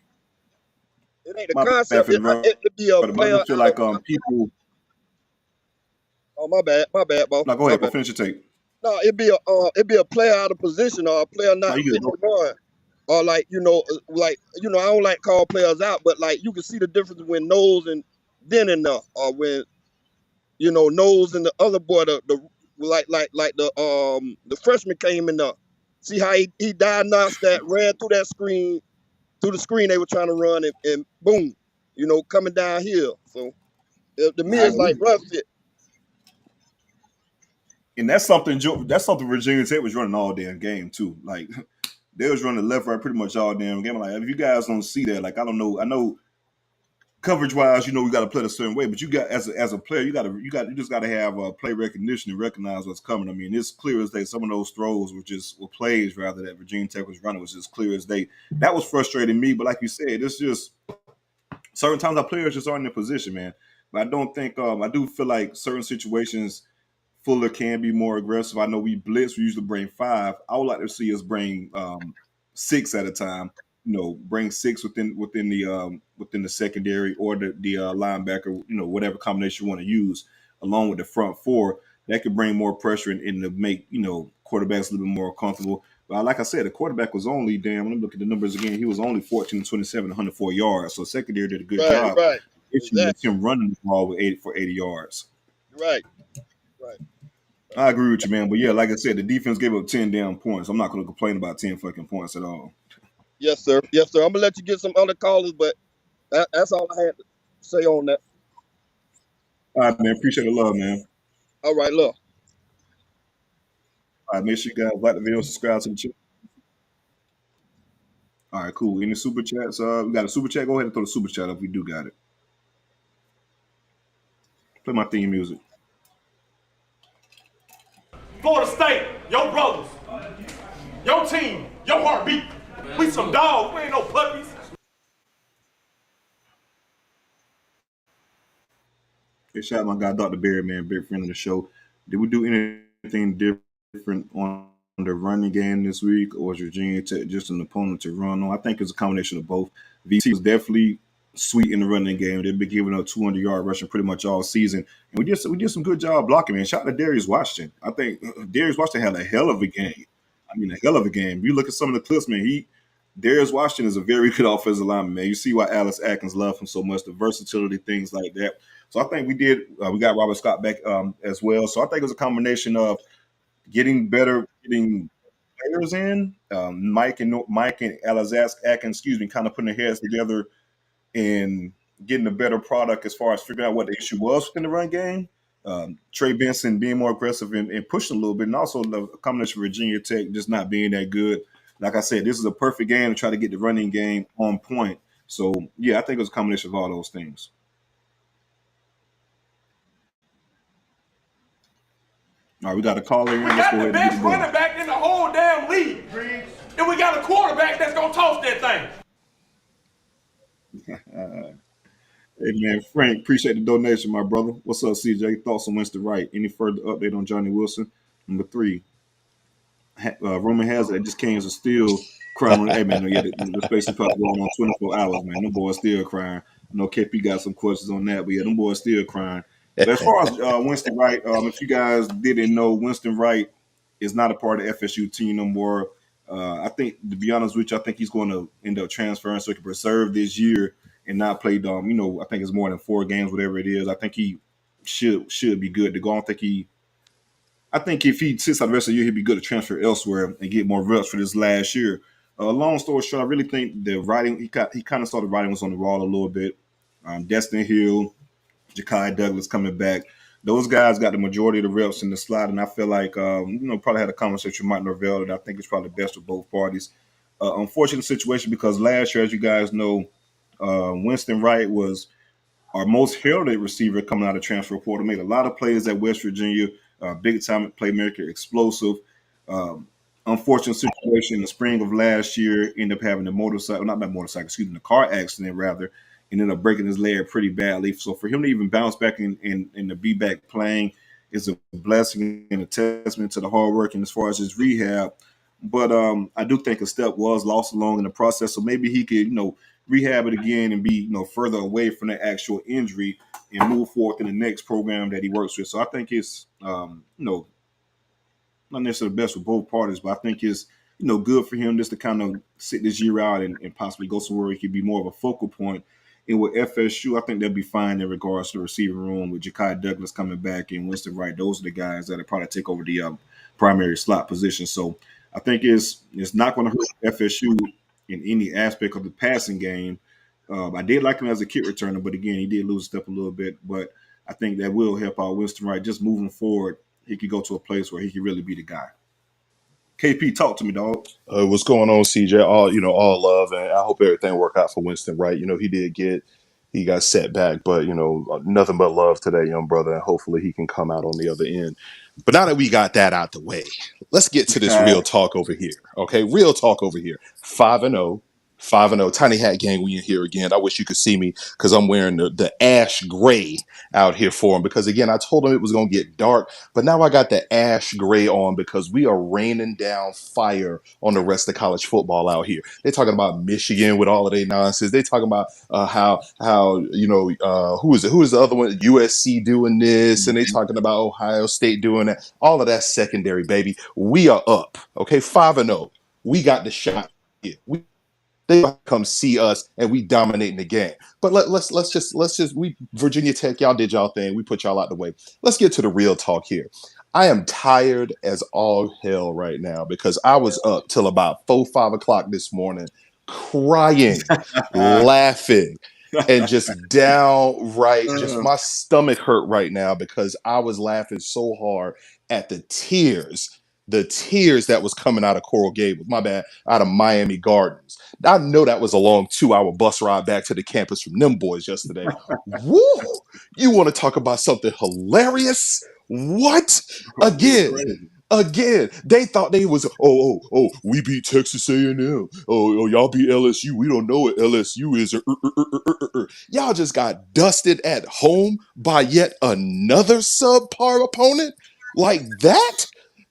It ain't the my bad concept. for the It be a but I player just feel out of. like people. Oh, my bad, boss. No, go My ahead, go bad. finish your tape. No, it be a player out of position or a player No, not you good, hitting bro. the run, or I don't like call players out, but like you can see the difference when Knowles and Denning or when Knowles and the other boy, the the freshman came in there. See how he diagnosed that, ran through the screen they were trying to run, and boom, coming downhill. So to me, I it's like agree, run fit. and that's something Virginia Tech was running all damn game too. Like they was running left, right, pretty much all damn game. Like if you guys don't see that, like I don't know, I know coverage wise, we got to play a certain way, but you got as a player, you just got to have play recognition and recognize what's coming. I mean, it's clear as day. Some of those throws were plays rather that Virginia Tech was running was just clear as day. That was frustrating me, but like you said, it's just certain times our players just aren't in their position, man. But I don't think I do feel like certain situations Fuller can be more aggressive. I know we blitz. We usually bring five. I would like to see us bring six at a time. Bring six within the secondary or the linebacker. Whatever combination you want to use, along with the front four. That could bring more pressure and to make quarterbacks a little bit more comfortable. But like I said, the quarterback was only damn. Let me look at the numbers again. He was only 14-27, 104 yards. So secondary did a good Right, job. right, The issue was exactly. him running the ball with 80 yards. Right, right. I agree with you, man. But yeah, like I said, the defense gave up 10 damn points. I'm not going to complain about 10 fucking points at all. Yes, sir. Yes, sir. I'm gonna let you get some other callers, but that's all I had to say on that. All right, man. Appreciate the love, man. All right, look. All right, make sure you guys like the video, subscribe to the channel. All right, cool. Any super chats? We got a super chat. Go ahead and throw the super chat up. We do got it. Play my theme music. Florida State, your brothers, your team, your heartbeat. We some dogs. We ain't no puppies. Hey, shout out my guy, Dr. Barry, man, big friend of the show. Did we do anything different on the running game this week, or is Virginia Tech just an opponent to run on? I think it's a combination of both. VT was definitely sweet in the running game. They've been giving up 200-yard rushing pretty much all season, and we did some good job blocking. Man, shout out to Darius Washington. I think Darius Washington had a hell of a game. I mean, a hell of a game. You look at some of the clips, man. Darius Washington is a very good offensive lineman, man. You see why Alex Atkins loved him so much, the versatility, things like that. So I think we got Robert Scott back as well. So I think it was a combination of getting players in, Mike and Alex Atkins, kind of putting their heads together and getting a better product as far as figuring out what the issue was within the run game. Trey Benson being more aggressive and pushing a little bit, and also the combination of Virginia Tech just not being that good. Like I said, this is a perfect game to try to get the running game on point. So yeah, I think it was a combination of all those things. All right, we got a caller in. We Let's got go the ahead and get best it going. running back in the whole damn league. And we got a quarterback that's going to toss that thing. Hey man, Frank, appreciate the donation, my brother. What's up, CJ? Thoughts on Winston Wright? Any further update on Johnny Wilson? Number 3, Roman Hazard just came as a still crying on. Hey man, yeah, the space is probably going on 24 hours, man. Them boys still crying. I know KP got some questions on that, but yeah, them boys still crying. But as far as Winston Wright, if you guys didn't know, Winston Wright is not a part of FSU team no more. I think, to be honest with you, I think he's going to end up transferring so he can preserve this year and not play. I think it's more than 4 games, whatever it is. I think he should be good to go. I think if he sits out the rest of the year, he'd be good to transfer elsewhere and get more reps for this last year. Long story short, I really think the writing he kind of started writing was on the wall a little bit. Destin Hill, Ja'Kai Douglas coming back. Those guys got the majority of the reps in the slot, and I feel like probably had a conversation with Mike Norvell that I think is probably best for both parties. unfortunate situation because last year, as you guys know, Winston Wright was our most heralded receiver coming out of transfer portal. Made a lot of plays at West Virginia. Big time playmaker, explosive. Um, Unfortunate situation in the spring of last year. Ended up having a motorcycle, not that motorcycle, excuse me, a car accident rather. Ended up breaking his leg pretty badly. So for him to even bounce back and to be back playing is a blessing and a testament to the hard work and as far as his rehab. But I do think a step was lost along in the process. So maybe he could, rehab it again and be, further away from the actual injury and move forward in the next program that he works with. So I think it's, not necessarily the best for both parties, but I think it's, good for him just to kind of sit this year out and possibly go somewhere he could be more of a focal point. And with FSU, I think they'll be fine in regards to the receiving room with Ja'Kai Douglas coming back and Winston Wright. Those are the guys that'll probably take over the primary slot position. So I think it's not going to hurt FSU in any aspect of the passing game. I did like him as a kick returner, but again, he did lose a step a little bit. But I think that will help out Winston Wright just moving forward. He could go to a place where he could really be the guy. KP, talk to me, dog. What's going on, CJ? All love, and I hope everything worked out for Winston Wright. He got set back, but nothing but love to that young brother, and hopefully he can come out on the other end. But now that we got that out the way, let's get to this real talk over here. Okay, real talk over here. 5-0. 5-0. Tiny Hat Gang, we in here again. I wish you could see me because I'm wearing the ash gray out here for him. Because again, I told him it was going to get dark, but now I got the ash gray on because we are raining down fire on the rest of college football out here. They're talking about Michigan with all of their nonsense. They talking about how who is the other one? USC doing this, and they talking about Ohio State doing that. All of that secondary, baby. We are up. Okay, 5-0. We got the shot here. They come see us and we dominating the game. But let's just we Virginia Tech, y'all did y'all thing. We put y'all out the way. Let's get to the real talk here. I am tired as all hell right now because I was up till about 4-5 o'clock this morning, crying, laughing, and just downright, just my stomach hurt right now because I was laughing so hard at the tears that was coming out of Coral Gables, my bad, out of Miami Gardens. I know that was a long 2-hour bus ride back to the campus from them boys yesterday. Woo! You want to talk about something hilarious? What? Again, they thought they was, we beat Texas A&M. Oh, y'all beat LSU. We don't know what LSU is. Y'all just got dusted at home by yet another subpar opponent? Like that?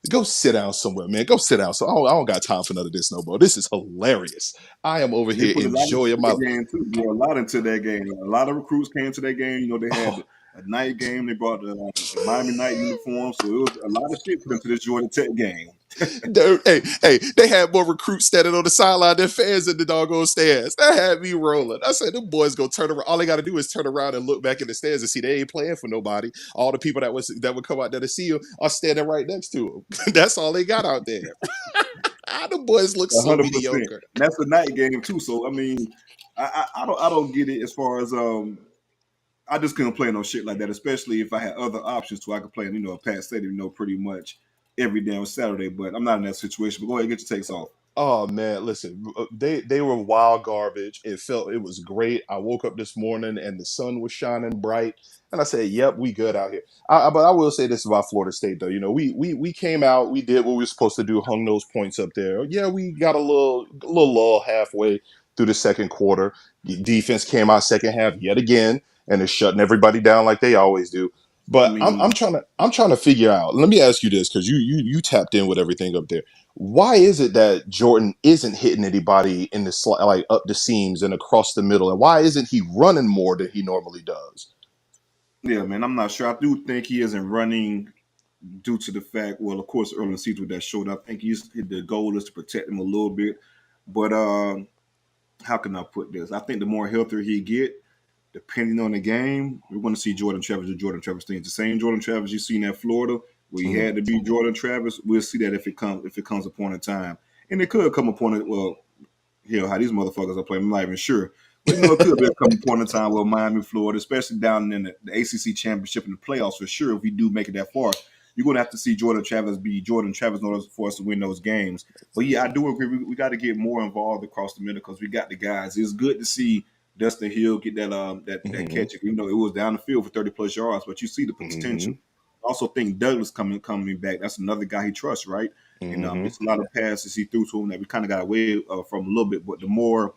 Go sit down somewhere, man. Go sit down. So I don't got time for none of this no more. This is hilarious. I am over here enjoying my game too. Brought a lot into that game. A lot of recruits came to that game. They had a night game. They brought the Miami night uniform. So it was a lot of shit put into this Georgia Tech game. Hey, they had more recruits standing on the sideline than fans in the doggone stands. That had me rolling. I said, them boys go turn around. All they got to do is turn around and look back in the stands and see they ain't playing for nobody. All the people that would come out there to see you are standing right next to them. That's all they got out there. The boys look so 100%. Mediocre. That's a night game too. So I mean, I don't get it as far as I just couldn't play no shit like that, especially if I had other options too. I could play a Pat Stadium, pretty much every damn Saturday, but I'm not in that situation. But go ahead, get your takes off. Oh man, listen, they were wild garbage. It was great. I woke up this morning and the sun was shining bright, and I said, "Yep, we good out here." But I will say this about Florida State, though. We came out, we did what we were supposed to do, hung those points up there. Yeah, we got a little lull halfway through the second quarter. The defense came out second half yet again, and is shutting everybody down like they always do. But I'm trying to figure out. Let me ask you this, because you tapped in with everything up there. Why is it that Jordan isn't hitting anybody in the like up the seams and across the middle, and why isn't he running more than he normally does? Yeah, man, I'm not sure. I do think he isn't running due to the fact, well, of course, early in the season with that showed. I think the goal is to protect him a little bit. But how can I put this? I think the more healthier he get, depending on the game, we're going to see Jordan Travis do Jordan Travis things. The same Jordan Travis you seen at Florida, where he had to be Jordan Travis. We'll see that if it comes upon a time, and it could come upon it. Well, how these motherfuckers are playing, I'm not even sure. But it could be come upon a time where Miami, Florida, especially down in the ACC championship and the playoffs for sure. If we do make it that far, you're going to have to see Jordan Travis be Jordan Travis in order for us to win those games. But yeah, I do agree. We got to get more involved across the middle because we got the guys. It's good to see Dustin Hill get that Hmm. catch. You know, it was down the field for 30+ yards, but you see the potential. Hmm. I also think Douglas coming back. That's another guy he trusts, right? And Hmm. it's a lot of passes he threw to him that we kind of got away from a little bit. But the more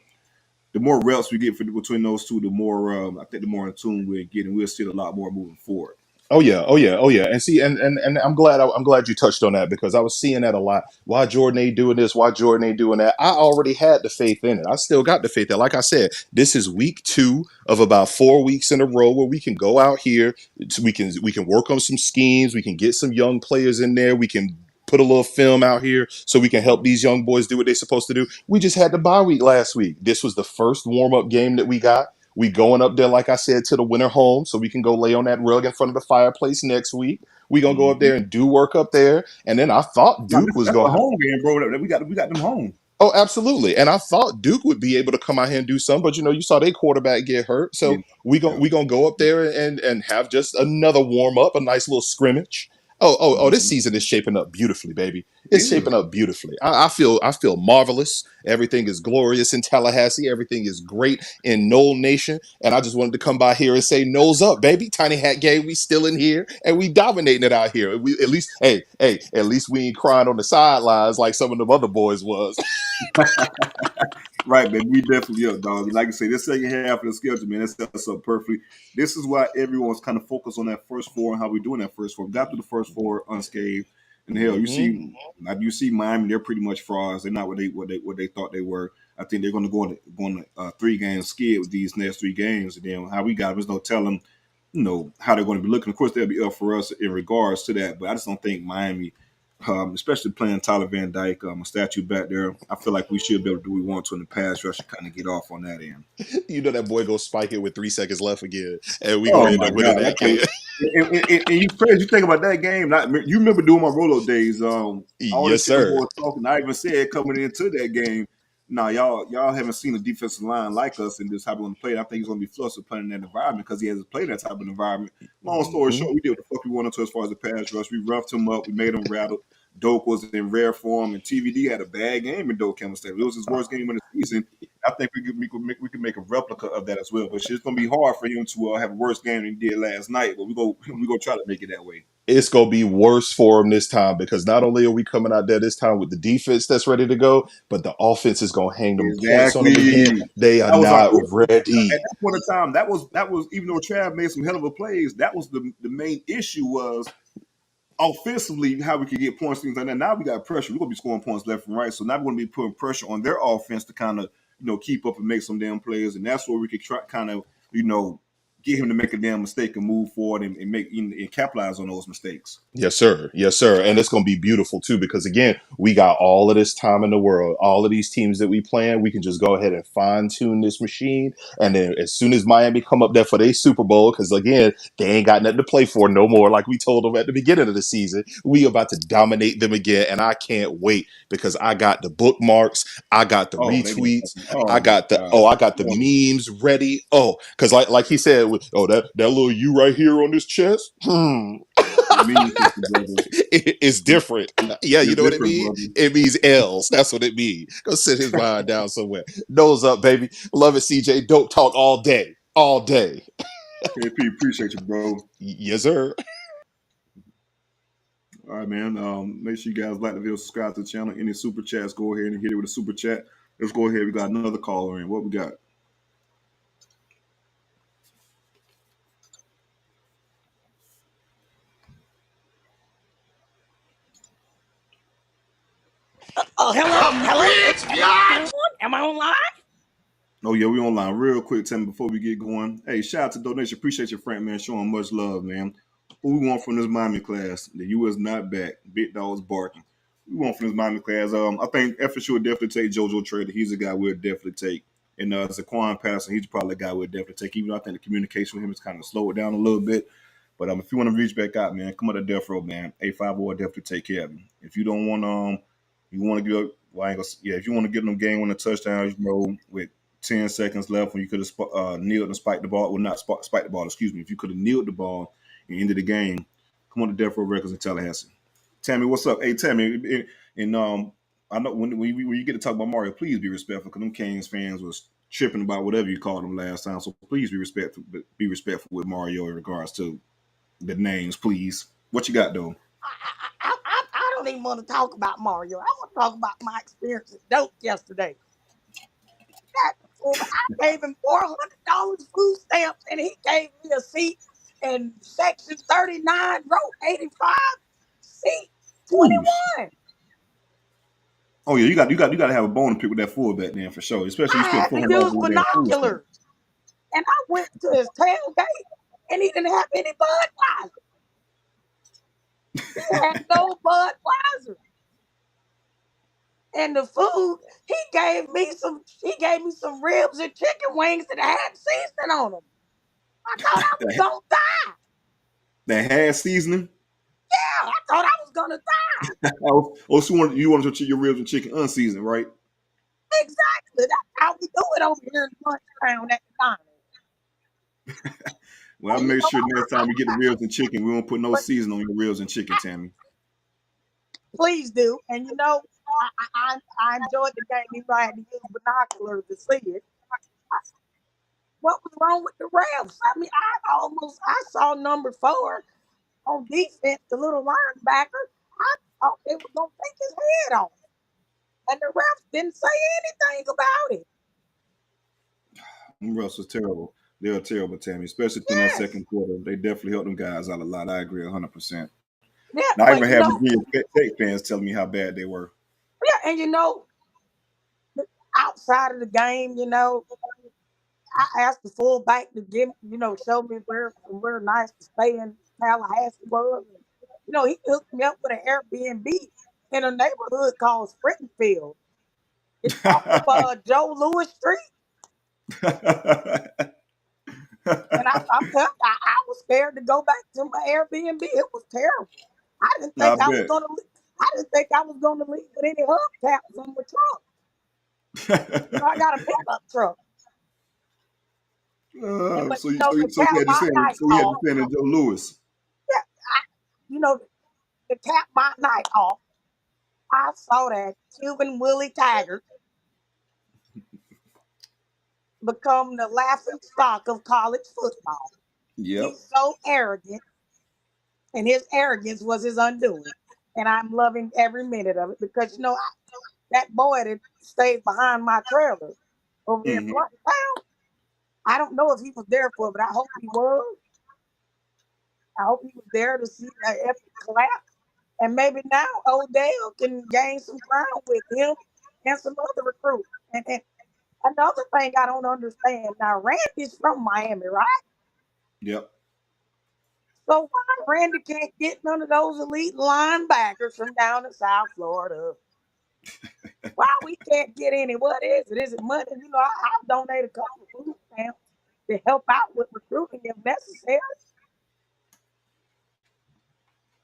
reps we get between those two, the more I think the more in tune we're getting. We'll see it a lot more moving forward. Oh yeah, oh yeah, oh yeah. And see, and I'm glad you touched on that because I was seeing that a lot. Why Jordan ain't doing this? Why Jordan ain't doing that? I already had the faith in it. I still got the faith that, like I said, this is week 2 of about 4 weeks in a row where we can go out here. We can work on some schemes. We can get some young players in there. We can put a little film out here so we can help these young boys do what they're supposed to do. We just had the bye week last week. This was the first warm up game that we got. We going up there, like I said, to the winter home, so we can go lay on that rug in front of the fireplace next week. We gonna go up Mm-hmm. there and do work up there, and then I thought No, Duke was that's a gonna. home game, bro. We got them home. Oh, absolutely, and I thought Duke would be able to come out here and do something, but you saw their quarterback get hurt, Yeah, so we gonna go up there and have just another warm up, a nice little scrimmage. Oh! This mm-hmm. season is shaping up beautifully, baby. It It's is. shaping up beautifully. I feel marvelous. Everything is glorious in Tallahassee. Everything is great in Knoll Nation. And I just wanted to come by here and say, Knowles up, baby. Tiny Hat Game, we still in here and we dominating it out here. We at least, hey, at least we ain't crying on the sidelines like some of them other boys was. Right, man. We definitely up, dog. Like I say, this second half of the schedule, man, that sets us up perfectly. This is why everyone's kind of focused on that first four and how we doing that first four. Got through the first four unscathed. And hell, Hmm. you see Miami, they're pretty much frauds. They're not what they thought they were. I think they're going to go on a 3-game skid with these next 3 games. And then how we got them, there's no telling, how they're going to be looking. Of course, they'll be up for us in regards to that. But I just don't think Miami, especially playing Tyler Van Dyke, a statue back there, I feel like we should be able to do what we want to in the pass rush and kind of get off on that end. That boy go spike it with 3 seconds left again. And we gonna Oh end my up winning God, I that can't. game. And you crazy. You think about that game. You remember doing my Rolo days. All this Yes, shit them sir. boys talking. I even said coming into that game. Nah, y'all haven't seen a defensive line like us in this type of play. I think he's gonna be flustered playing in that environment because he hasn't played that type of environment. Long story Hmm. short, we did what the fuck we wanted to as far as the pass rush. We roughed him up. We made him rattle. Doak was in rare form, and TVD had a bad game in Doak Campbell State. It was his worst game of the season. I think we could make a replica of that as well. But it's gonna be hard for him to have a worse game than he did last night. But we go try to make it that way. It's gonna be worse for him this time because not only are we coming out there this time with the defense that's ready to go, but the offense is gonna hang them points on Exactly. them again. They are That was our not at ready. that point in time. That was even though Trav made some hell of a plays. That was the main issue was offensively how we could get points, things like that. Now we got pressure. We're gonna be scoring points left and right. So now we're gonna be putting pressure on their offense to kind of keep up and make some damn plays. And that's where we could try kind of get him to make a damn mistake and move forward and make and capitalize on those mistakes. Yes, sir. Yes, sir. And it's going to be beautiful too, because again, we got all of this time in the world, all of these teams that we playing. We can just go ahead and fine tune this machine. And then as soon as Miami come up there for their Super Bowl, because again, they ain't got nothing to play for no more. Like we told them at the beginning of the season, we about to dominate them again. And I can't wait because I got the bookmarks. I got the Oh, they gonna retweets. oh I my got the, God. oh, I got the Oh, memes ready. Oh, because like he said, that little you right here on this chest. it means something, brother. It's different. Yeah, you It's know what it different, means? brother. It means L's. That's what it means. Go sit his mind down somewhere. Nose up, baby. Love it, CJ. Dope talk all day. All day. KP, appreciate you, bro. Yes, sir. All right, man. Make sure you guys like the video, subscribe to the channel. Any super chats, go ahead and hit it with a super chat. Let's go ahead. We got another caller in. What we got? Oh, hello. Am I on live? Oh yeah, we online real quick. Tell me before we get going. Hey, shout out to donation. Appreciate your friend, man. Showing much love, man. Who we want from this Miami class? The U is not back. Big dogs barking. We want from this Miami class. I think FSU would definitely take JoJo Trader. He's a guy we'll definitely take. And Zaquan Passer, he's probably a guy we'll definitely take. Even though I think the communication with him is kind of slowed down a little bit. But if you want to reach back out, man, come out to Death Row, man. A50 will definitely take care of him. If you don't want you want to give well, I ain't gonna, yeah, if you want to get them game winning touchdowns, with 10 seconds left when you could have kneeled and spiked the ball. Well, not spiked the ball, excuse me. If you could have kneeled the ball and ended the game, I'm on the Death Row Records in Tallahassee. Tammy, what's up? Hey, Tammy, and I know when you get to talk about Mario, please be respectful, because them Kings fans was tripping about whatever you called them last time. So please be respectful. Be respectful with Mario in regards to the names, please. What you got though? I don't even want to talk about Mario. I want to talk about my experience at Doak yesterday. That fool, I gave him $400 food stamps, and he gave me a seat in section 39, row 85, seat Ooh. 21. Oh yeah, you got to have a bone to pick with that fullback then for sure. Especially you I spent had to $400 use over there food stamp. binoculars, and I went to his tailgate, and he didn't have any Budweiser. He had no Budweiser. And the food, he gave me some ribs and chicken wings that had seasoning on them. I thought I was gonna die. That had seasoning. Yeah, I thought I was gonna die. Oh, so you wanted your ribs and chicken unseasoned, right? Exactly. That's how we do it over here in Punchtown at the time. Well, I'll And you make know, sure next time we get the ribs and chicken, we won't put no but seasoning on your ribs and chicken, Tammy. please do. And you know, I enjoyed the game, even though I had to use binoculars to see it. What was wrong with the refs? I mean, I saw number 4 on defense, the little linebacker. I thought they were gonna take his head off. And the refs didn't say anything about it. Them refs was terrible. They were terrible, Tammy, especially in that Yes. second quarter. They definitely helped them guys out a lot. I agree 100%. Yeah, And I even but you had know, Virginia Tech fans telling me how bad they were. yeah, and you know, outside of the game, you know, I asked the fullback to give, show me where nice to stay in Tallahassee was. And, he hooked me up with an Airbnb in a neighborhood called Springfield. It's off of Joe Louis Street. And I'm telling you, I was scared to go back to my Airbnb. It was terrible. I didn't I think I was bet. gonna. I didn't think I was gonna leave with any hubcaps on my truck. I got a pickup truck. But So to so cap my night you had to off, stay in Joe Lewis. yeah, you know, to cap my night off, I saw that Cuban Willie Taggart become the laughing stock of college football. Yep. He's so arrogant, and his arrogance was his undoing. And I'm loving every minute of it because that boy that stayed behind my trailer over there in Hmm. Town. I don't know if he was there for it, but I hope he was. I hope he was there to see that epic clap. And maybe now Odell can gain some ground with him and some other recruits. And another thing I don't understand now, Randy's from Miami, right? Yep. So why Randy can't get none of those elite linebackers from down in South Florida? Why we can't get any? What is it? Is it money? I'll donate a couple of food stamps to help out with recruiting if necessary.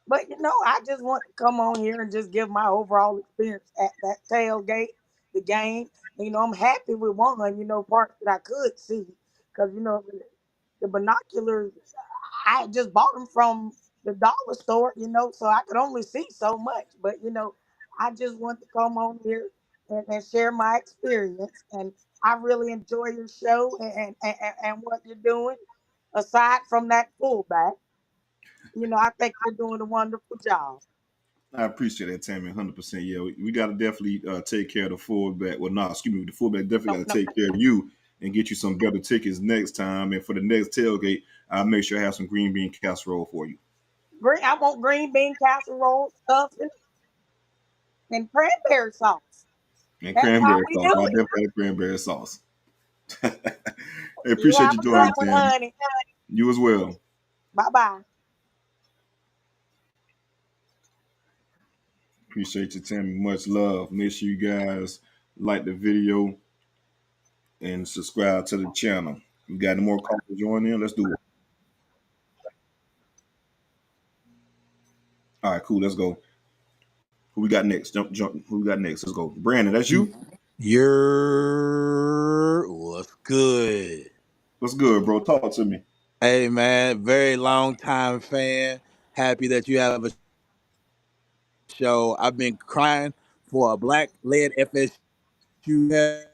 But I just want to come on here and just give my overall experience at that tailgate, the game. I'm happy with one, parts that I could see. Because, the binoculars, I just bought them from the dollar store, so I could only see so much. But, I just want to come on here and share my experience. And I really enjoy your show and what you're doing. Aside from that fullback, I think you're doing a wonderful job. I appreciate that, Tammy, 100%. Yeah, we got to definitely take care of the fullback. Well, no, excuse me, the fullback No, definitely got no, to take care of you and get you some better tickets next time. And for the next tailgate, I'll make sure I have some green bean casserole for you. I want green bean casserole, stuffing, and cranberry sauce. And That's how cranberry we sauce. do I it. definitely have cranberry sauce. I You appreciate have you a good joining me, one, Tammy. honey. You as well. Bye bye. Appreciate you, Tammy. Much love. Make sure you guys like the video and subscribe to the channel. You got any more calls to join in? Let's do it. All right, cool. Let's go. Who we got next? Jump. Who we got next? Let's go. Brandon, that's you? What's good? What's good, bro? Talk to me. Hey man, very long time fan. Happy that you have a show. I've been crying for a black-led FSU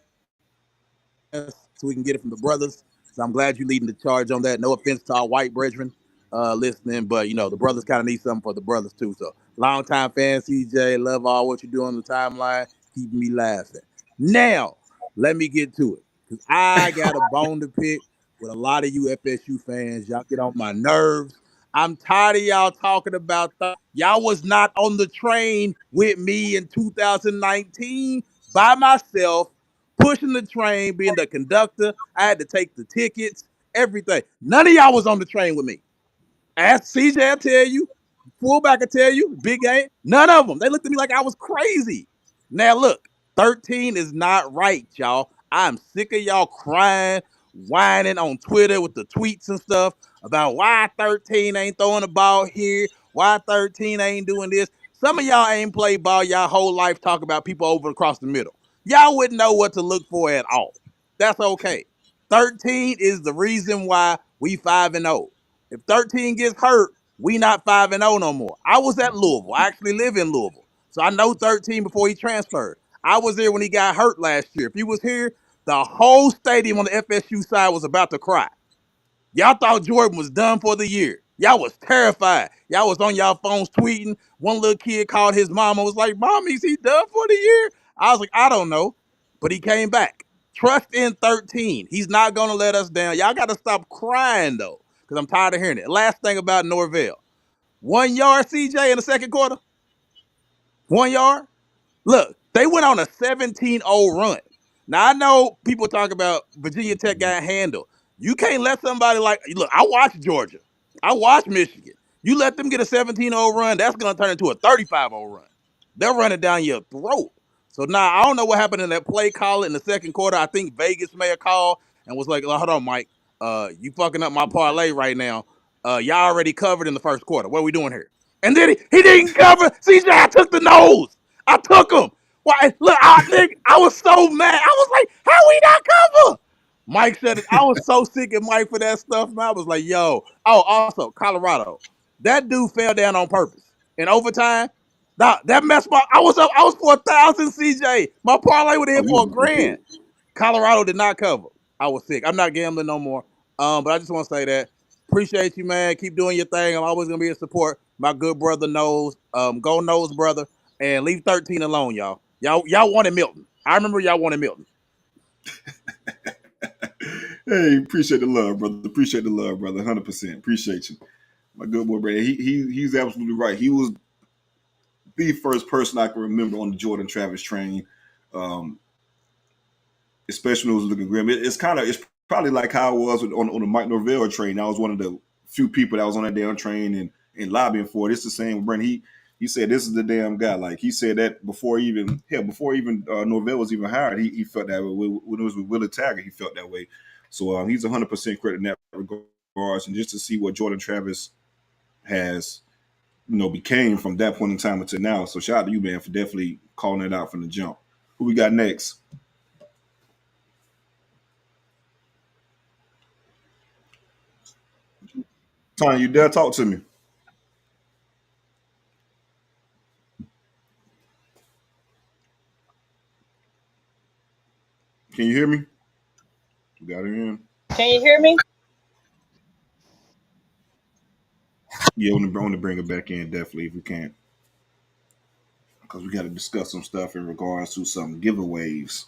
so we can get it from the brothers. So I'm glad you're leading the charge on that. No offense to our white brethren listening, but the brothers kind of need something for the brothers too. So long time fan, CJ, love all what you do on the timeline, keeping me laughing. Now let me get to it because I got a bone to pick with a lot of you FSU fans. Y'all get on my nerves. I'm tired of y'all talking about y'all was not on the train with me in 2019 by myself pushing the train, being the conductor. I had to take the tickets, everything. None of y'all was on the train with me. Ask CJ, I'll tell you. Fullback, I tell you. Big game. None of them. They looked at me like I was crazy. Now, look, 13 is not right, y'all. I'm sick of y'all crying, whining on Twitter with the tweets and stuff about why 13 ain't throwing the ball here, why 13 ain't doing this. Some of y'all ain't played ball y'all whole life talk about people over across the middle. Y'all wouldn't know what to look for at all. That's okay. 13 is the reason why we 5-0. If 13 gets hurt, we not 5-0 no more. I was at Louisville. I actually live in Louisville. So I know 13 before he transferred. I was there when he got hurt last year. If he was here, the whole stadium on the FSU side was about to cry. Y'all thought Jordan was done for the year. Y'all was terrified. Y'all was on y'all phones tweeting. One little kid called his mama, was like, Mom, is he done for the year? I was like, I don't know. But he came back. Trust in 13. He's not going to let us down. Y'all got to stop crying, though, because I'm tired of hearing it. Last thing about Norvell. 1 yard, CJ, in the second quarter? 1 yard? Look, they went on a 17-0 run. Now, I know people talk about Virginia Tech got handled. You can't let somebody look, I watched Georgia. I watched Michigan. You let them get a 17-0 run, that's going to turn into a 35-0 run. They'll run it down your throat. So now, I don't know what happened in that play call in the second quarter. I think Vegas may have called and was like, hold on, Mike. You fucking up my parlay right now. Y'all already covered in the first quarter. What are we doing here? And then he didn't cover. CJ, I took the nose. I took him. Why? Look, I was so mad. I was like, how we not cover? Mike said it. I was so sick of Mike for that stuff, man. I was like, yo. Oh, also, Colorado. That dude fell down on purpose. In overtime, that messed my. I was for 1,000, CJ. My parlay would have Oh, hit for you $1,000. Colorado did not cover. I was sick. I'm not gambling no more. But I just want to say that. Appreciate you, man. Keep doing your thing. I'm always gonna be in support. My good brother Noles. Go Noles, brother. And leave 13 alone, y'all. Y'all wanted Milton. I remember y'all wanted Milton. Hey, appreciate the love, brother. Appreciate the love, brother. 100%. Appreciate you. My good boy, Brandon. He's absolutely right. He was the first person I can remember on the Jordan Travis train, um, especially when it was looking grim. It's probably like how it was on the Mike Norvell train. I was one of the few people that was on that damn train and lobbying for it. It's the same with Brandon. He said this is the damn guy. Like he said that before even Norvell was even hired. He felt that way when it was with Willie Taggart. He felt that way. So he's 100% credit in that regards. And just to see what Jordan Travis has became from that point in time until now. So shout out to you, man, for definitely calling it out from the jump. Who we got next? Tony, you dare talk to me? Can you hear me? You got it in. Can you hear me? Yeah, I want to bring it back in definitely if we can, because we got to discuss some stuff in regards to some giveaways.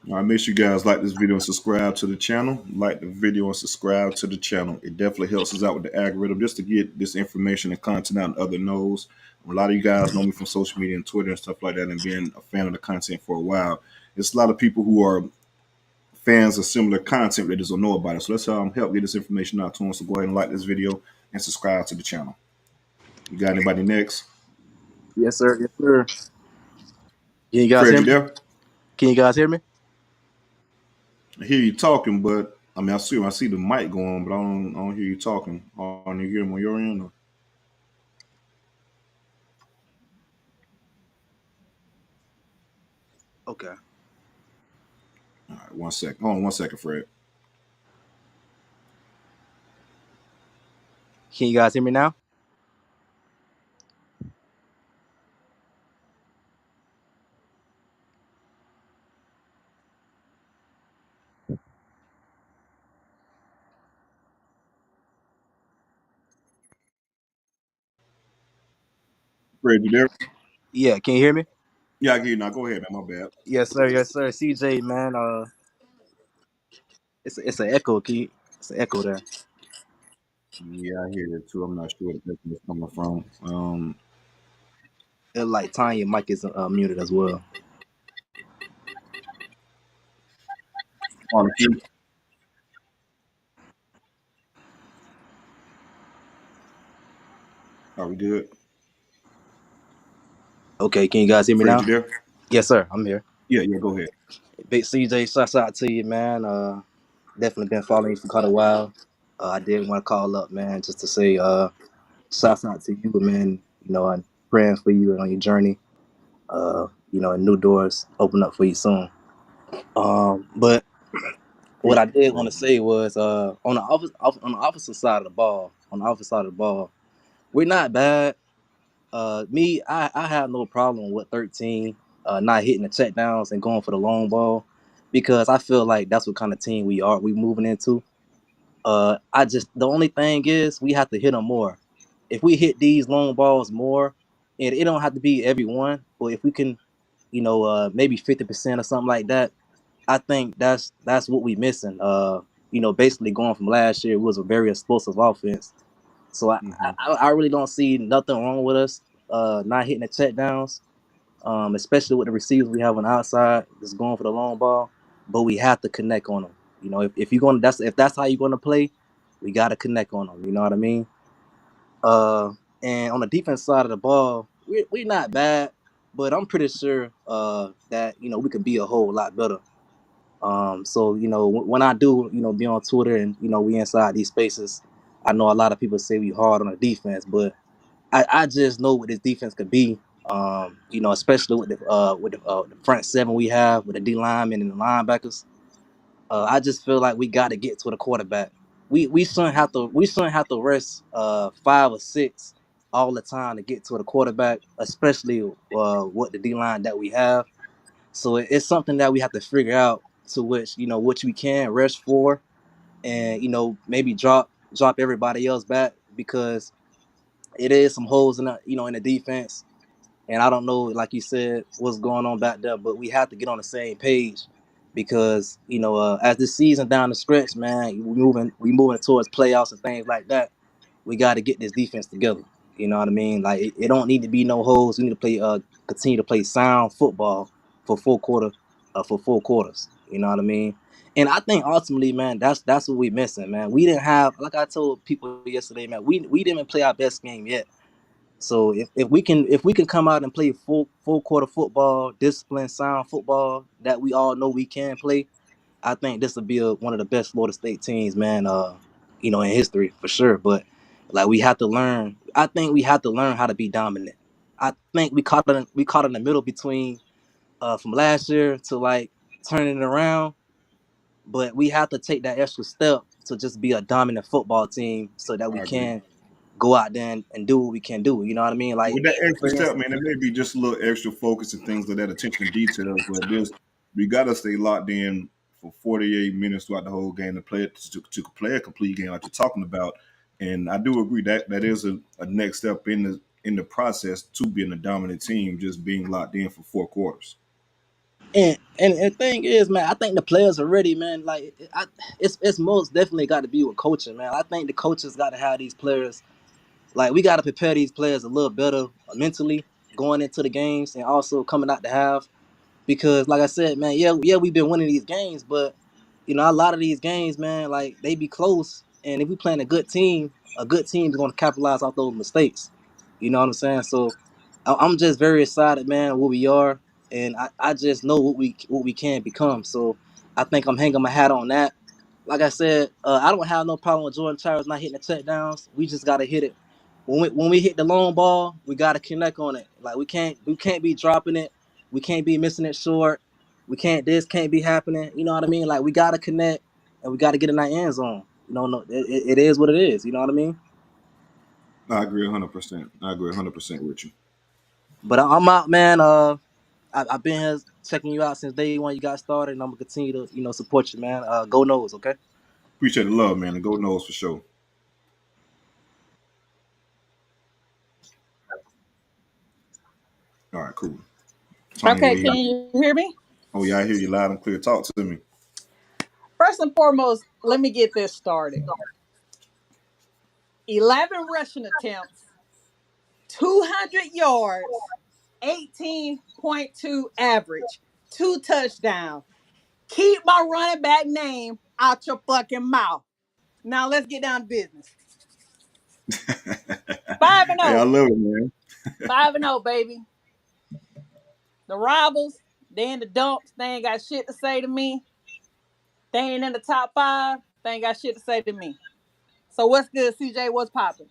All right, make sure you guys like this video and subscribe to the channel. Like the video and subscribe to the channel. It definitely helps us out with the algorithm just to get this information and content out in other knows. A lot of you guys know me from social media and Twitter and stuff like that and being a fan of the content for a while. It's a lot of people who are fans of similar content that just don't know about it. So let's help get this information out to them. So go ahead and like this video and subscribe to the channel. You got anybody next? Yes, sir. Yes, sir. Can you guys Fred, hear you me? there? Can you guys hear me? I hear you talking, but I mean, I see the mic going, but I don't hear you talking. I don't hear him on your end. Or? Okay. All right, 1 second. Hold on 1 second, Fred. Can you guys hear me now? Fred, you there? Yeah, can you hear me? Yeah, I get you now. Go ahead, man. My bad. Yes, sir. Yes, sir. CJ, man. It's an echo. It's an echo there. Yeah, I hear it too. I'm not sure where the person is coming from. It like Tanya mic is muted as well. On the queue. Are we good? Okay, can you guys hear me Fred, now? you there? Yes, sir. I'm here. Yeah, yeah. Go ahead. Big CJ, shouts out to you, man. Definitely been following you for quite a while. I did want to call up, man, just to say, shouts out to you, man. I'm praying for you and on your journey. And new doors open up for you soon. But what What's I did want wrong? to say was, on the opposite side of the ball, we're not bad. I have no problem with 13 not hitting the checkdowns and going for the long ball because I feel like that's what kind of team we moving into. The only thing is we have to hit them more. If we hit these long balls more, and it don't have to be every one, but if we can, maybe 50% or something like that, I think that's what we missing. Basically going from last year, it was a very explosive offense. So Mm-hmm. I really don't see nothing wrong with us not hitting the check downs, especially with the receivers we have on the outside that's going for the long ball. But we have to connect on them. If you're going, if that's how you're going to play, we got to connect on them. You know what I mean? Uh, and on the defense side of the ball, we're not bad, but I'm pretty sure that we could be a whole lot better. So when I do be on Twitter and we inside these spaces, I know a lot of people say we hard on the defense, but I just know what this defense could be. Especially with the front seven we have with the D linemen and the linebackers. I just feel like we got to get to the quarterback. We shouldn't have to rest 5 or 6 all the time to get to the quarterback, especially with the D line that we have. So it's something that we have to figure out to which we can rush for, and maybe drop everybody else back because it is some holes in the defense. And I don't know, like you said, what's going on back there, but we have to get on the same page because as this season down the stretch, man, we moving towards playoffs and things like that. We got to get this defense together. You know what I mean? Like it don't need to be no holes. We need to continue to play sound football for for 4 quarters. You know what I mean? And I think ultimately, man, that's what we missing, man. We didn't have, like I told people yesterday, man, we didn't even play our best game yet. So if we can come out and play full quarter football, disciplined, sound football that we all know we can play, I think this will be one of the best Florida State teams, man. In history for sure. But like we have to learn. I think we have to learn how to be dominant. I think we caught in the middle between from last year to like turning it around. But we have to take that extra step to just be a dominant football team so that we I agree. can go out there and do what we can do. You know what I mean? Like With that extra for step, instance, man, it may be just a little extra focus and things like that, attention to details. But this, we gotta stay locked in for 48 minutes throughout the whole game to play it to play a complete game like you're talking about. And I do agree that that is a next step in the process to being a dominant team, just being locked in for 4 quarters. and the thing is, man, I think the players are ready, man. Like, it's most definitely got to be with coaching, man. I think the coaches got to have these players. Like, we got to prepare these players a little better mentally going into the games and also coming out to have. Because, like I said, man, yeah, we've been winning these games, but a lot of these games, man, like they be close. And if we playing a good team is going to capitalize off those mistakes. You know what I'm saying? So I'm just very excited, man, where we are, and I just know what we can become. So I think I'm hanging my hat on that. Like I said, I don't have no problem with Jordan Tyrus not hitting the checkdowns. We just gotta hit it. When we hit the long ball, we gotta connect on it. Like we can't be dropping it. We can't be missing it short. This can't be happening. You know what I mean? Like we gotta connect and we gotta get in that end zone. No, it is what it is. You know what I mean? I agree 100%. I agree 100% with you. But I'm out, man. I've been here checking you out since day one you got started, and I'm gonna continue to support you, man. Go Noles, okay? Appreciate the love, man, and go Noles for sure. All right, cool. Tony, Okay, where can you? you hear me? Oh yeah, I hear you loud and clear. Talk to me. First and foremost, let me get this started. 11 rushing attempts, 200 yards, 18.2 average, 2 touchdowns. Keep my running back name out your fucking mouth. Now let's get down to business. 5 and Hey, I 0. love it, man. 5 and 0, baby. The rivals, they in the dumps. They ain't got shit to say to me. They ain't in the top 5. They ain't got shit to say to me. So what's good, CJ? What's popping?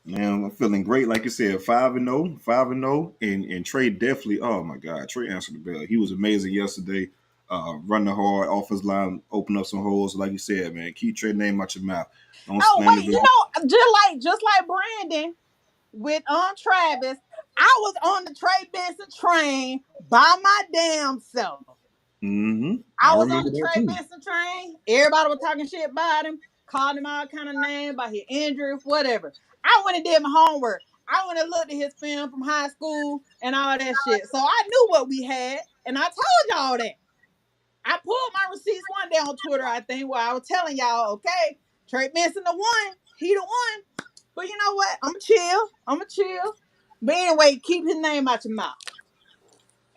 Man, I'm feeling great. Like you said, 5-0, 5-0, and Trey definitely. Oh my God, Trey answered the bell. He was amazing yesterday. Running hard, off his line, open up some holes. Like you said, man, keep Trey name out your mouth. Don't Oh slander wait, him. just like Brandon with Travis, I was on the Trey Benson train by my damn self. I I was on remember the that Trey too. Benson train. Everybody was talking shit about him, called him all kind of names about his injury, whatever. I went and did my homework. I went and looked at his film from high school and all that shit. So I knew what we had, and I told y'all that. I pulled my receipts one day on Twitter, I think, where I was telling y'all, okay, Trey Benson the one, he the one. But you know what? I'm chill. I'm a chill. But anyway, keep his name out your mouth.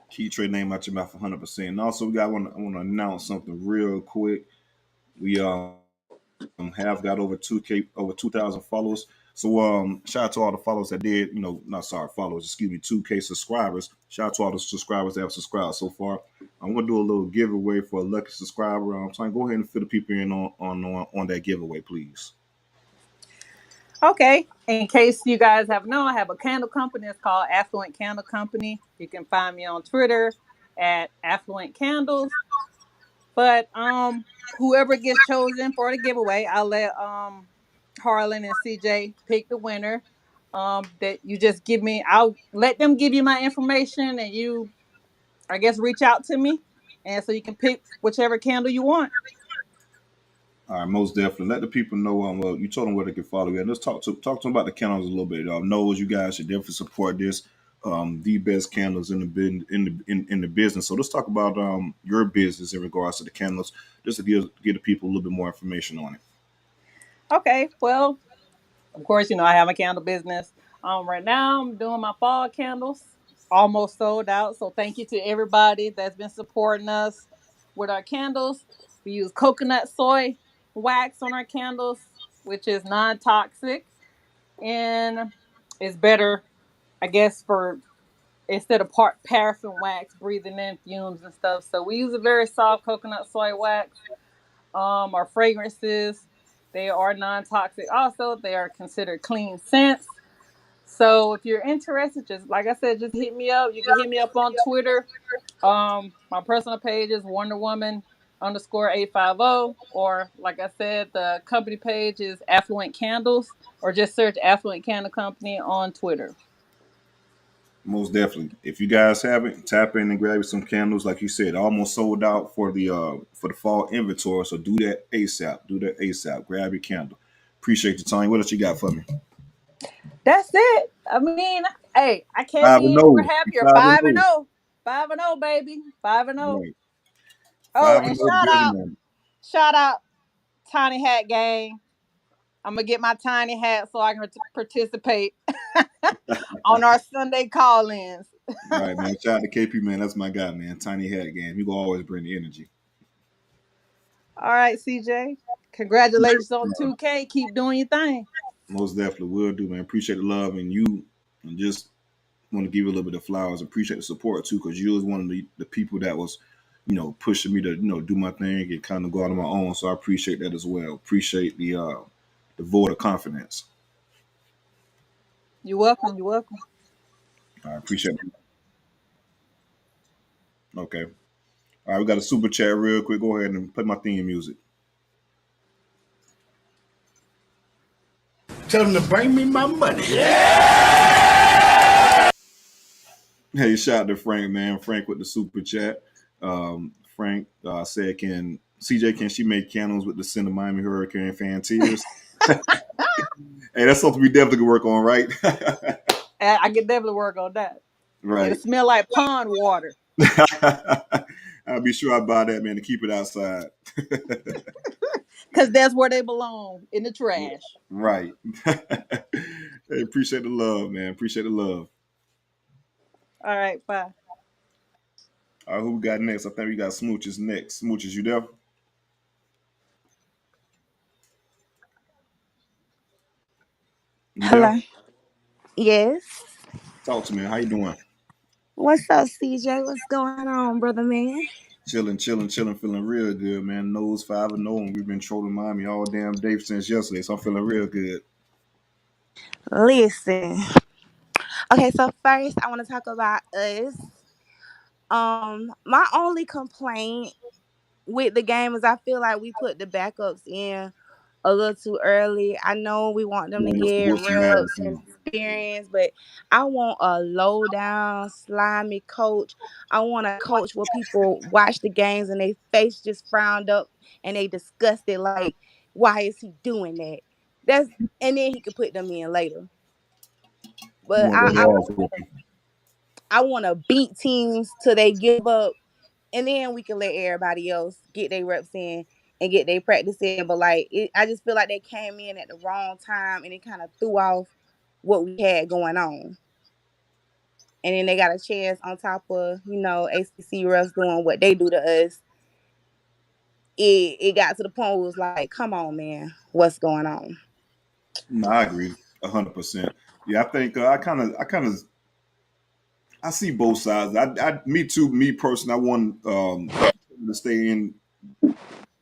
Keep Trey name out your mouth 100%. And also, I want to announce something real quick. We have got over 2,000 followers. So shout out to all the followers that did, not sorry, followers, excuse me, 2K subscribers. Shout out to all the subscribers that have subscribed so far. I'm gonna do a little giveaway for a lucky subscriber. I'm trying to go ahead and fill the people in on that giveaway, please. Okay. In case you guys have known, I have a candle company. It's called Affluent Candle Company. You can find me on Twitter at Affluent Candles. But whoever gets chosen for the giveaway, I'll let Harlan and CJ pick the winner. That you just give me, I'll let them give you my information and you I guess reach out to me. And so you can pick whichever candle you want. All right, most definitely. Let the people know. Well, you told them where they can follow you, and let's talk to them about the candles a little bit. Knows you guys should definitely support this. The best candles in the in the business. So let's talk about your business in regards to the candles, just to give the people a little bit more information on it. Okay, well, of course, I have a candle business. Right now I'm doing my fall candles. Almost sold out. So thank you to everybody that's been supporting us with our candles. We use coconut soy wax on our candles, which is non-toxic and it's better, I guess, for instead of paraffin wax, breathing in fumes and stuff. So we use a very soft coconut soy wax. Our fragrances, they are non-toxic. Also, they are considered clean scents. So if you're interested, just like I said, just hit me up. You can hit me up on Twitter. My personal page is Wonder Woman _850, or like I said, the company page is Affluent Candles, or just search Affluent Candle Company on Twitter. Most definitely. If you guys haven't, tap in and grab you some candles. Like you said, almost sold out for the fall inventory. So do that ASAP. Do that ASAP. Grab your candle. Appreciate your time. What else you got for me? That's it. I mean, hey, I can't Five and be any more no. happier. Five and 5 and no. 0. 5 and 0, baby. 5 and 0. Right. Oh, Five and and no building on. shout out Tiny Hat Gang. I'm gonna get my tiny hat so I can participate on our Sunday call-ins. All right, man. Shout out to KP, man. That's my guy, man. Tiny hat game. He will always bring the energy. All right, CJ. Congratulations on 2K. Keep doing your thing. Most definitely will do, man. Appreciate the love and you, and just want to give you a little bit of flowers. Appreciate the support too, because you was one of the people that was, pushing me to do my thing and kind of go out on my own. So I appreciate that as well. Appreciate the vote of confidence. You're welcome. You're welcome. I appreciate it. Okay. All right, we got a super chat real quick. Go ahead and play my theme music. Tell them to bring me my money. Hey, shout out to Frank, man. Frank with the super chat. Frank said, "Can CJ can she make candles with the scent of Miami Hurricane fan tears?" Hey, that's something we definitely can work on, right? I can definitely work on that. It'll Right. smell like pond water. I'll be sure I buy that, man, to keep it outside. Because that's where they belong, in the trash. Right. Hey, appreciate the love, man. Appreciate the love. All right, bye. All right, who we got next? I think we got Smooches next. Smooches, you there? You there? Hello. Yes. Talk to me. How you doing? What's up, CJ? What's going on, brother man? Chilling, chilling, chilling, feeling real good, man. Nose 5-0, and we've been trolling Miami all damn day since yesterday, so I'm feeling real good. Listen. Okay, so first I want to talk about us. My only complaint with the game is I feel like we put the backups in a little too early. I know we want them to Man, Mr. get Wilson reps and Madison. experience, but I want a low down, slimy coach. I want a coach where people watch the games and they face just frowned up and they disgusted like, why is he doing that? That's and then he could put them in later. You But want I, that I hard want for I want to beat teams till they give up, and then we can let everybody else get their reps in and get their practice in. But I just feel like they came in at the wrong time and it kind of threw off what we had going on. And then they got a chance on top of ACC refs doing what they do to us. It got to the point where it was like, come on, man, what's going on? No, I agree, 100%. Yeah, I think I see both sides. Me too. Me personally, I want to stay in,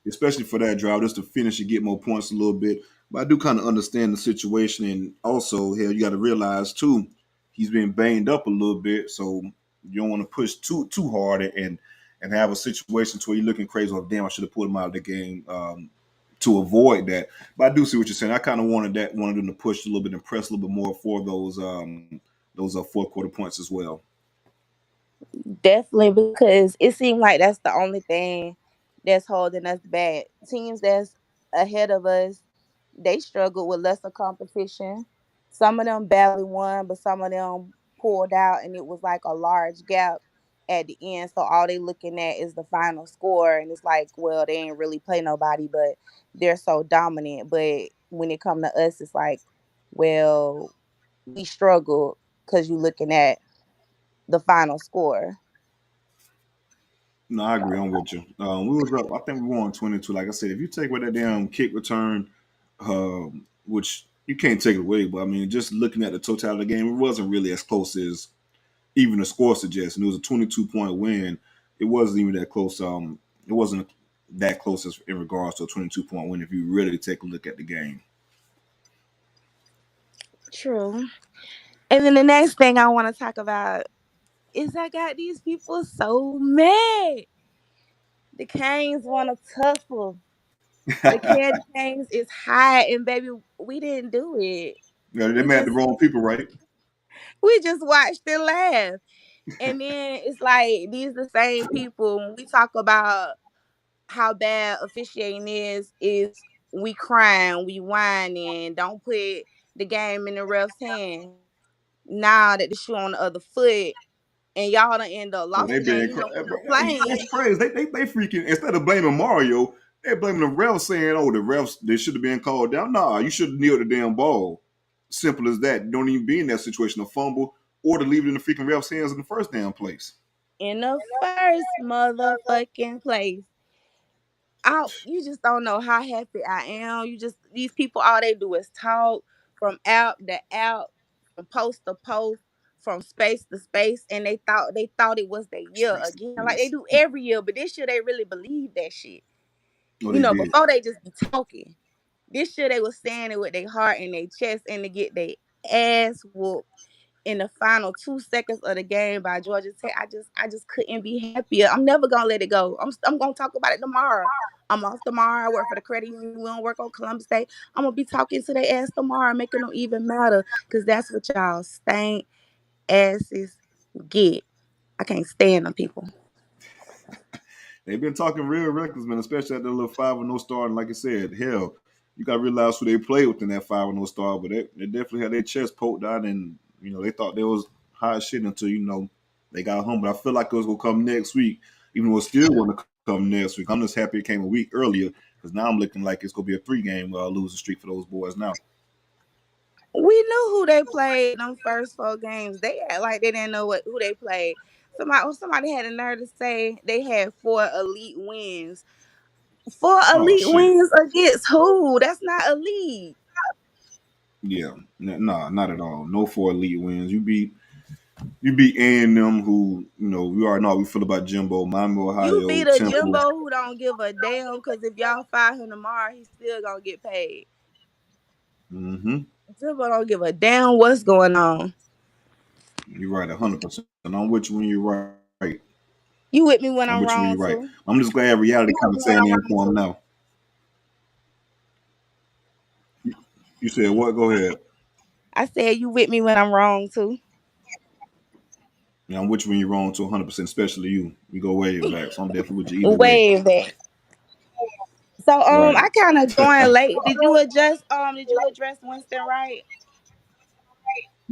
especially for that drive, just to finish and get more points a little bit. But I do kind of understand the situation, and also, hell, you got to realize too, he's been banged up a little bit, so you don't want to push too hard and have a situation to where you're looking crazy. Like, damn, I should have put him out of the game to avoid that. But I do see what you're saying. I kind of wanted them to push a little bit and press a little bit more for those fourth quarter points as well. Definitely, because it seemed like that's the only thing that's holding us back. Teams that's ahead of us, they struggled with lesser competition. Some of them barely won, but some of them pulled out, and it was like a large gap at the end. So all they looking at is the final score, and it's like, well, they ain't really play nobody, but they're so dominant. But when it come to us, it's like, well, we struggled because you looking at the final score. No, I agree. So I'm with you. We was up. I think we won 22. Like I said, if you take away that damn kick return, which you can't take it away, but I mean, just looking at the totality of the game, it wasn't really as close as even the score suggests. And it was a 22-point win. It wasn't even that close. It wasn't that close as in regards to a 22-point win. If you really take a look at the game, true. And then the next thing I want to talk about is I got these people so mad. The Canes want to tussle. The Candy Canes is hot, and baby, we didn't do it. they We mad at the just wrong people, right? we just watched and laughed. And then it's like these the same people when we talk about how bad officiating is we crying, we whining, don't put the game in the ref's hand. Now that the shoe on the other foot, and y'all done end up Well, lost they the game. being You know, it's complain. crazy. They freaking instead of blaming Mario, they're blaming the refs, saying, "Oh, the refs they should have been called down." Nah, you should have kneeled the damn ball. Simple as that. Don't even be in that situation to fumble or to leave it in the freaking refs' hands in the first damn place. In the first motherfucking place. You just don't know how happy I am. You just these people all they do is talk from out to out, from post to post, from space to space, and they thought it was their year Space again. to Like they space. do every year, but this year they really believe that shit. Oh, they did. Before they just be talking. This year they was saying it with their heart and their chest and to get their ass whooped in the final 2 seconds of the game by Georgia Tech. I just couldn't be happier. I'm never gonna let it go. I'm gonna talk about it tomorrow. I'm off tomorrow. I work for the credit union. We don't work on Columbus Day. I'm gonna be talking to their ass tomorrow, making them even madder, because that's what y'all stank asses get. I can't stand them people. They've been talking real reckless, man, especially at the little 5-0 start. And like I said, hell, you got to realize who they play within that 5-0 start. But they definitely had their chest poked out, and they thought they was hot shit until they got home. But I feel like it was gonna come next week, even though it still want to come next week. I'm just happy it came a week earlier because now I'm looking like it's gonna be a 3-game losing streak for those boys now. We knew who they played them first 4 games. They act like they didn't know who they played. Somebody had a nerve to say they had 4 elite wins. Four Oh elite shit. wins against who? That's not elite. Yeah, nah, not at all. No 4 elite wins. You beat A&M, who we already know how we feel about Jimbo, Miami, You Ohio, beat a Temple. Jimbo who don't give a damn, because if y'all fire him tomorrow, he's still gonna get paid. Mm-hmm. Jimbo don't give a damn what's going on. You're right, 100%. I'm with you when you're right. You with me when I'm I'm with you when wrong you're right. too? I'm just glad reality kind of saying in for him now. You said what? Go ahead. I said you with me when I'm wrong too. Yeah, I'm with you when you're wrong to 100%, especially you. We go way back, so I'm definitely with you either way. Wave that. So Right. I kind of joined late. Did you address Winston Wright?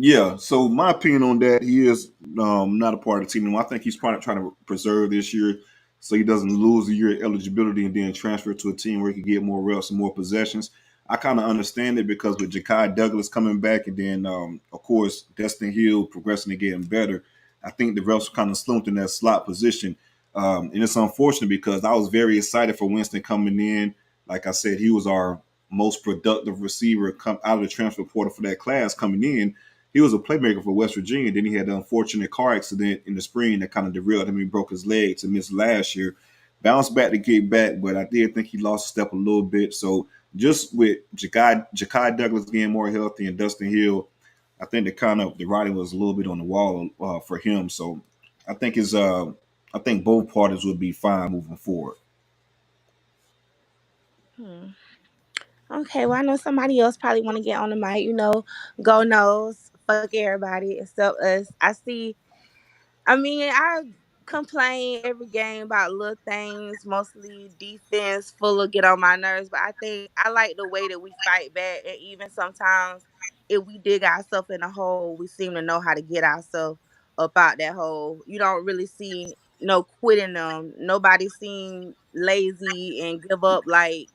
Yeah, so my opinion on that, he is not a part of the team anymore. I think he's probably trying to preserve this year so he doesn't lose a year eligibility and then transfer to a team where he can get more reps and more possessions. I kind of understand it because with Ja'Kai Douglas coming back and then, of course, Destin Hill progressing and getting better, I think the reps kind of slumped in that slot position. And it's unfortunate because I was very excited for Winston coming in. Like I said, he was our most productive receiver come out of the transfer portal for that class coming in. He was a playmaker for West Virginia. Then he had the unfortunate car accident in the spring that kind of derailed him. He broke his leg to miss last year. Bounced back to get back, but I did think he lost a step a little bit. So just with Ja'Kai Douglas getting more healthy and Dustin Hill, I think the writing was a little bit on the wall for him. So I think I think both parties would be fine moving forward. Hmm. Okay, well I know somebody else probably want to get on the mic. Go Noles. Fuck everybody except us. I complain every game about little things, mostly defense, full of get on my nerves. But I think I like the way that we fight back, and even sometimes if we dig ourselves in a hole, we seem to know how to get ourselves up out that hole. You don't really see no quitting them. Nobody seem lazy and give up like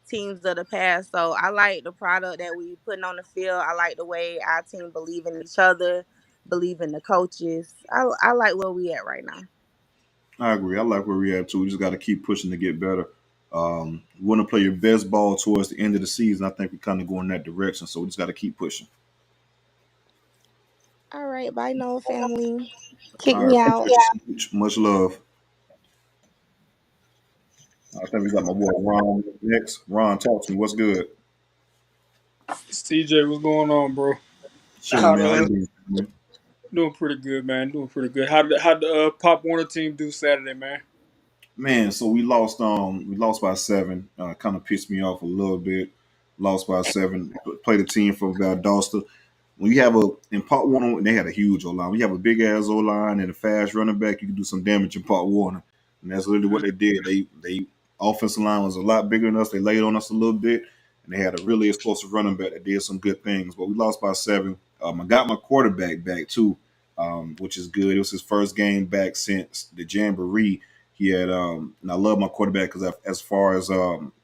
teams of the past. So I like the product that we putting on the field. I like the way our team believe in each other, believe in the coaches. I like where we at right now. I agree. I like where we're at too. We just got to keep pushing to get better. You want to play your best ball towards the end of the season. I think we kind of go in that direction. So we just got to keep pushing. All right, bye no family. Kick All right, me appreciate out. you so much. Much love. I think we got my boy Ron next. Ron, talk to me. What's good? CJ, what's going on, bro? Chilling, How man. How you the doing, man? doing pretty good, man. Doing pretty good. How the Pop Warner team do Saturday, man? Man, so we lost by 7. Kind of pissed me off a little bit. Lost by 7. Played a team from Valdosta. When you have in part one, they had a huge O line. When you have a big ass O line and a fast running back, you can do some damage in part one. And that's literally what Mhm. they did. They offensive line was a lot bigger than us. They laid on us a little bit, and they had a really explosive running back that did some good things. But we lost by 7. I got my quarterback back too, which is good. It was his first game back since the Jamboree. He had, and I love my quarterback because as far as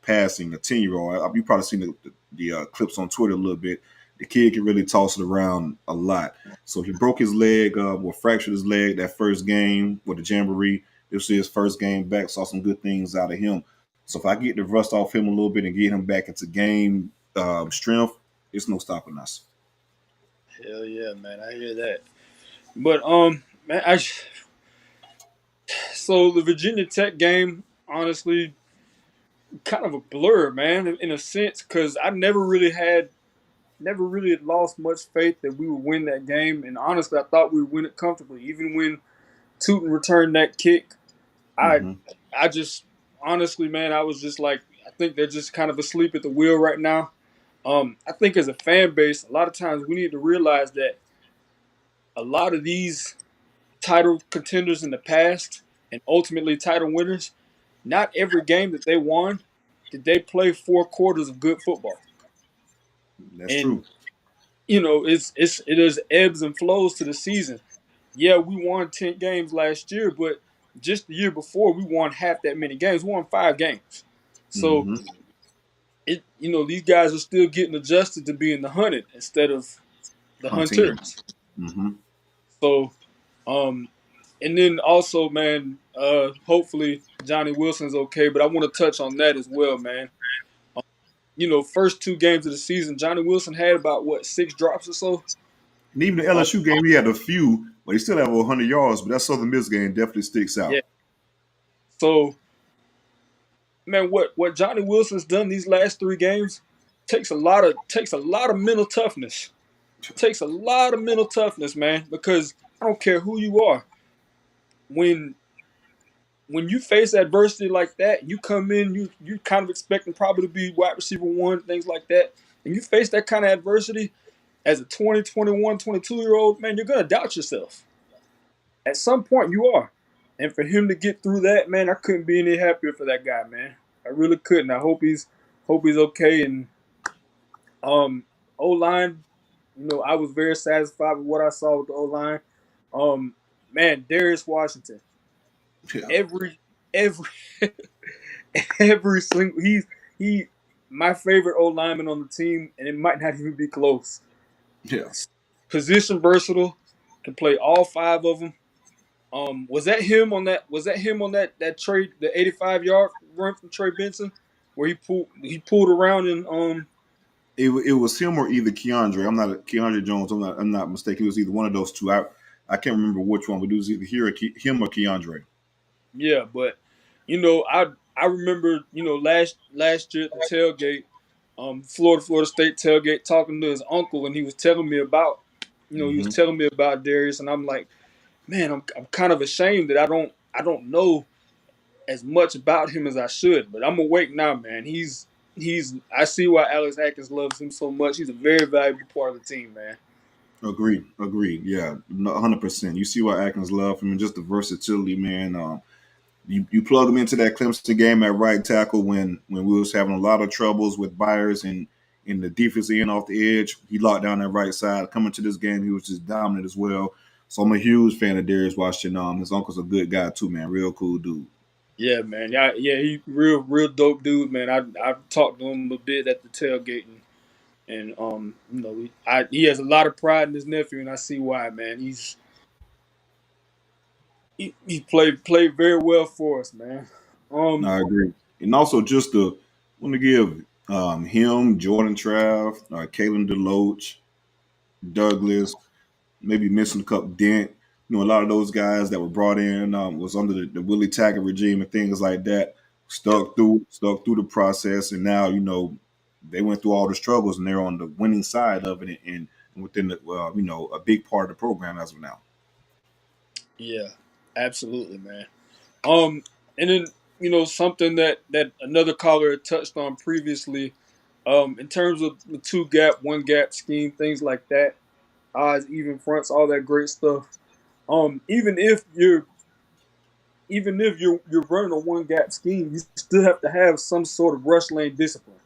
passing, a 10-year-old, you probably seen the clips on Twitter a little bit. The kid can really toss it around a lot. So he broke his leg, fractured his leg that first game with the Jamboree. This is his first game back. Saw some good things out of him. So if I get the rust off him a little bit and get him back into game strength, it's no stopping us. Hell yeah, man. I hear that. But man, so the Virginia Tech game, honestly, kind of a blur, man, in a sense, because I never really had lost much faith that we would win that game, and honestly, I thought we would win it comfortably. Even when Tootin returned that kick, I Mm-hmm. I just honestly, man, I was just like, I think they're just kind of asleep at the wheel right now. I think as a fan base, a lot of times we need to realize that a lot of these title contenders in the past and ultimately title winners, not every game that they won did they play 4 quarters of good football. That's And true. it is ebbs and flows to the season. Yeah, we won 10 games last year, but just the year before we won half that many games. We won 5 games. So Hmm. these guys are still getting adjusted to being the hunted instead of the Hunting. hunters. Hmm. So um and then also, man, hopefully Johnny Wilson's okay, but I want to touch on that as well, man. First 2 games of the season, Johnny Wilson had about 6 drops or so. And even the Um, LSU game, he had a few, but he still had over 100 yards. But that Southern Miss game definitely sticks yeah. out. So, man, what Johnny Wilson's done these last 3 games takes a lot of mental toughness. Takes a lot of mental toughness, man, because I don't care who you are. When you face adversity like that, you come in, you kind of expecting probably to be wide receiver one, things like that. And you face that kind of adversity as a 20, 21, 22-year old, man, you're gonna doubt yourself. At some point you are. And for him to get through that, man, I couldn't be any happier for that guy, man. I really couldn't. I hope he's okay. And O line, I was very satisfied with what I saw with the O line. Um, man, Darius Washington, Yeah. every every every single he my favorite O lineman on the team, and it might not even be close. Yeah. Position versatile, can play all 5 of them. Was that him on that? Was that him on that trade, the 85-yard run from Trey Benson, where he pulled around and It was him or either Keandre. Keandre Jones. I'm not mistaken. It was either one of those two. I can't remember which one, but it was either him or Keandre. yeah, but I remember last year at the tailgate, Florida State tailgate, talking to his uncle, and he was telling me about Hmm. Darius, and I'm like, man, I'm kind of ashamed that I don't know as much about him as I should, but I'm awake now, man. He's I see why Alex Atkins loves him so much. He's a very valuable part of the team, man. Agreed. Yeah, 100%. You see why Atkins love him and just the versatility, man. You plug him into that Clemson game at right tackle when we was having a lot of troubles with Byers and in the defensive end off the edge. He locked down that right side. Coming to this game, he was just dominant as well. So I'm a huge fan of Darius Washington. His uncle's a good guy too, man. Real cool dude. Yeah, man. Yeah, he real dope dude, man. I talked to him a bit at the tailgate, and he has a lot of pride in his nephew, and I see why, man. He played very well for us, man. I agree. And also just to want to give him, Jordan Trav, Kalen DeLoach, Douglas, maybe missing a couple Dent. A lot of those guys that were brought in was under the Willie Taggart regime and things like that. Yep. Stuck through the process, and now they went through all the struggles and they're on the winning side of it, and within the a big part of the program as of now. Yeah, absolutely, man. And then something that another caller had touched on previously, in terms of the 2 gap, 1 gap scheme, things like that, odds, even fronts, all that great stuff. Even if you're running a 1 gap scheme, you still have to have some sort of rush lane discipline.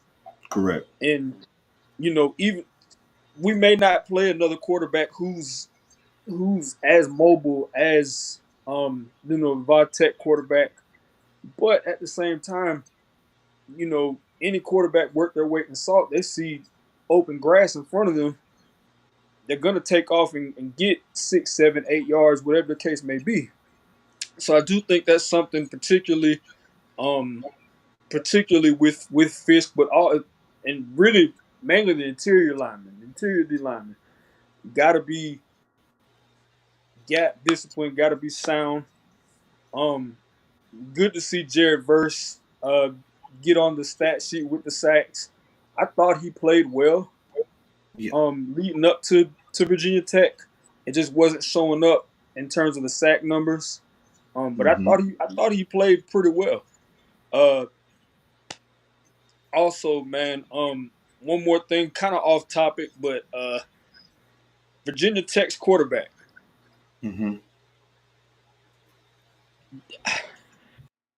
Correct. And even we may not play another quarterback who's as mobile as Tech quarterback, but at the same time, any quarterback worth their weight in salt, they see open grass in front of them, they're gonna take off and get 6, 7, 8 yards, whatever the case may be. So I do think that's something um, particularly with Fisk, but all and really mainly the interior D lineman, gotta be gap discipline, gotta be sound. Um, Good to see Jared Verse get on the stat sheet with the sacks. I thought he played well. Yeah. Leading up to Virginia Tech, it just wasn't showing up in terms of the sack numbers. But I Hmm. thought he played pretty well. Uh, Also, man, one more thing, kind of off topic, but Virginia Tech's quarterback. Mm-hmm.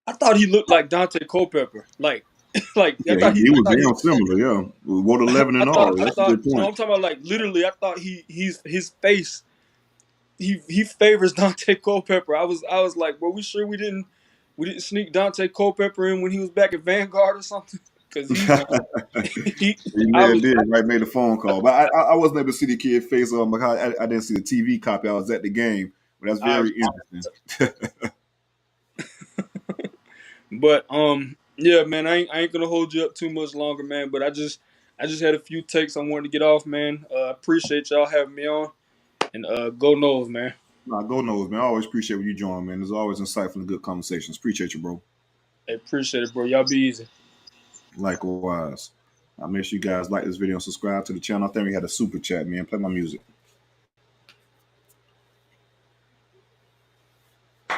I thought he looked like Dante Culpepper. Like, like I Yeah, thought he, he I was thought he, damn similar. Yeah, wrote 11 and all. I That's a thought, good no, point. I'm talking about like literally. I thought his face. He favors Dante Culpepper. I was like, bro, we sure we didn't sneak Dante Culpepper in when he was back at Vanguard or something? Because he, He I may have was, did, right? Made a phone call, but I wasn't able to see the kid face on because I didn't see the TV copy. I was at the game, but that's I, very interesting. but yeah, man, I ain't gonna hold you up too much longer, man. But I just had a few takes I wanted to get off, man. Appreciate y'all having me on, and go Noles, man. Nah, go knows, man. I always appreciate when you join, man. There's always insightful and good conversations. Appreciate you, bro. I appreciate it, bro. Y'all be easy. Likewise. Make sure you guys like this video and subscribe to the channel. I think we had a super chat, man. Play my music.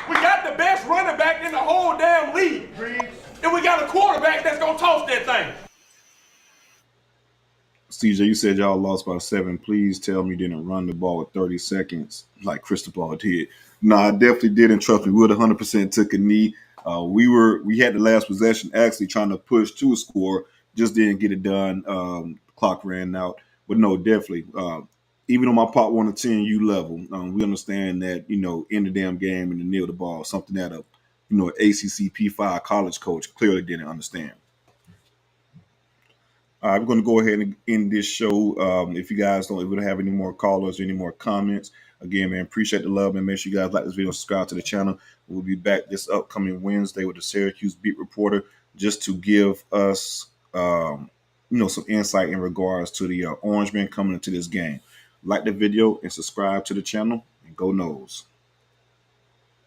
We got the best running back in the whole damn league. And we got a quarterback that's going to toss that thing. CJ, you said y'all lost by 7. Please tell me you didn't run the ball with 30 seconds like Cristobal did. No, I definitely didn't. Trust me, we would 100% took a knee. We had the last possession actually trying to push to a score, just didn't get it done. Clock ran out, but no, definitely. Even on my part 1 to 10 U level, we understand that in the damn game and to kneel the ball, something that ACC P5 college coach clearly didn't understand. All right, we're going to go ahead and end this show. If you guys don't have any more callers or any more comments, again, man, appreciate the love, and make sure you guys like this video, subscribe to the channel. We'll be back this upcoming Wednesday with the Syracuse beat reporter, just to give us, some insight in regards to the Orange Men coming into this game. Like the video and subscribe to the channel, and go Noles.